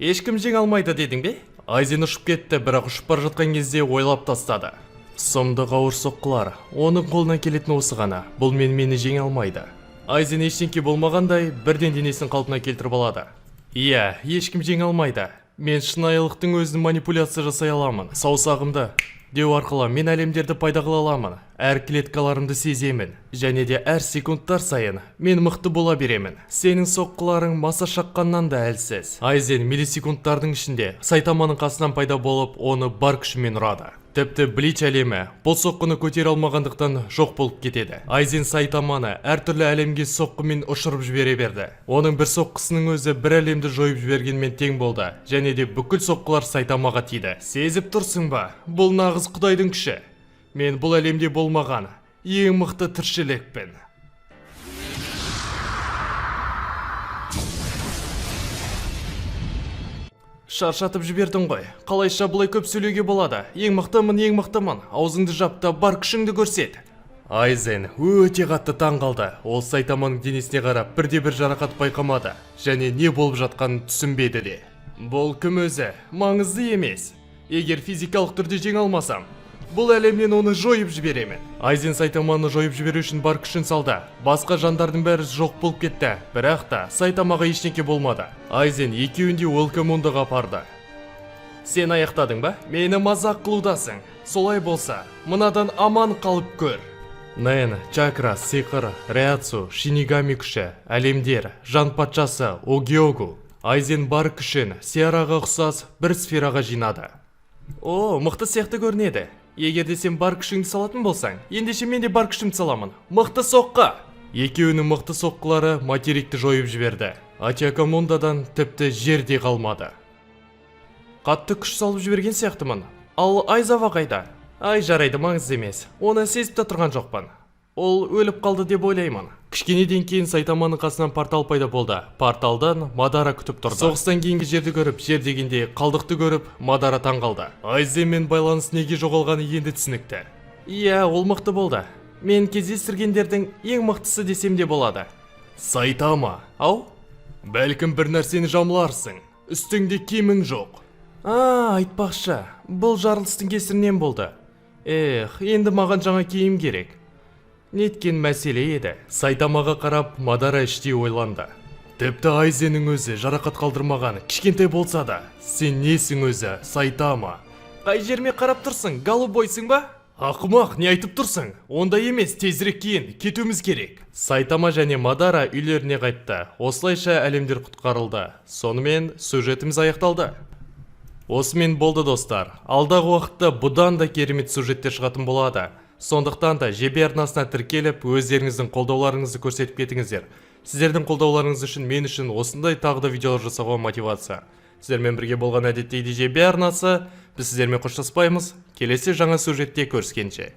Ешкім жеңе алмайды дедің бе? Айзен ұшып кетті, бірақ ұшып бара жатқан кезде ойлап тастады. Сұмдық ауыр соққылар. Оның қолынан келетін осы ғана. Бұл мені жеңе алмайды. Айзен ештеңке болмағандай бірден денесін қалпына келтіріп алады. Иә, ешкім жеңе алмайды. Мен шынайылықтың өзін манипуляция жасай аламын. Саусағымды деу арқылы мен әлемдерді пайда қыла аламын. Әр клеткаларымды сеземін. Және де әр секундтар сайын мен мықты бола беремін. Сенің соққыларың маса шаққаннан да әлсіз. Айзен миллисекундтардың ішінде Сайтаманың қасынан пайда болып, оны бар күшімен ұрады. Тіпті Блич әлемі бұл соққыны көтере алмағандықтан жоқ болып кетеді. Айзен Сайтаманы әртүрлі әлемге соққымен ұшырып жібере берді. Оның бір соққысының өзі бір әлемді жойып жібергенмен тең болды. Және де бүкіл соққылар Сайтамаға тиді. Сезіп тұрсың ба? Бұл нағыз Құдайдың күші. Мен бұл әлемде болмаған ең мықты тіршілікпін. Шаршатып жібердің ғой. Қалайша бұлай көп сөйлеуге болады? Ең мықтымын. Аузыңды жап та бар күшіңді көрсет. Айзен өте қатты таң қалды. Ол Сайтаманың денесіне қарап бірде-бір жарақат байқамады. Және не болып жатқанын түсінбеді де. Бұл кім өзі? Маңызды емес. Егер физикалық түрде жеңе алмасам, бұл әлемнен оны жойып жіберемін. Айзен Сайтаманы жойып жіберу үшін бар күшін салды. Басқа жандардың бәрі жоқ болып кетті. Бірақ та Сайтамаға ештеңке болмады. Айзен екеуін де Уэлкомундаға апарды. Сен аяқтадың ба? Мені мазақ қылудасың. Солай болса, мынадан аман қалып көр. Нэн, чакра, сиқыр, реацу, шинигами күші, әлемдер, жан патшасы, Огиогу. Айзен бар күшін Сиараға ұқсас бір сфераға жинады. О, мықты сияқты көрінеді. Егер де сен бар күшіңді салатын болсаң, ендеше мен де бар күшімді саламын. Мықты соққы! Екеуінің мықты соққылары материкті жойып жіберді. Ачакамундадан тіпті жерде қалмады. Қатты күш салып жіберген сияқтымын. Ал Айзава қайда? Ай, жарайды, маңызды емес. Оны сезіп те тұрған жоқпын. Ол өліп қалды деп ойлаймын. Кішкенеден кейін Сайтаманың қасынан портал пайда болды. Порталдан Мадара күтіп тұрды. Соғыстан кейінгі жерді көріп, жер дегенде қалдықты көріп, Мадара таң қалды. Айзенмен байланыс неге жоғалғаны енді түсінікті. Иә, ол мықты болды. Мен кездестіргендердің ең мықтысы десем де болады. Сайтама, ау? Бәлкім бір нәрсені жамыларсың. Үстіңде киімің жоқ. Айтпақшы, бұл жарылыстың кесірінен болды. Енді маған жаңа киім керек. Неткен мәселе еді. Сайтамаға қарап, Мадара іштей ойланды. Тіпті Айзеннің өзі жарақат қалдырмаған, кішкентай болса да. Сен несің өзі, Сайтама? Қай жерме қарап тұрсың, голубойсың ба? Ақымақ, не айтып тұрсың? Ондай емес, тезірек кейін, кетуіміз керек. Сайтама және Мадара үйлеріне қайтты. Осылайша әлемдер құтқарылды. Сонымен сюжетіміз аяқталды. Осымен болды достар. Алдағы уақытта бұдан да керемет сюжеттер шығатын болады. Сондықтан да ЖБ арнасына тіркеліп, өздеріңіздің қолдауларыңызды көрсетіп кетіңіздер. Сіздердің қолдауларыңыз үшін мен үшін осындай тағы да видеолар жасауға мотивация. Сіздермен бірге болған әдеттегі ЖБ арнасы. Біз сіздермен қоштаспаймыз. Келесі жаңа сюжетте көріскенше.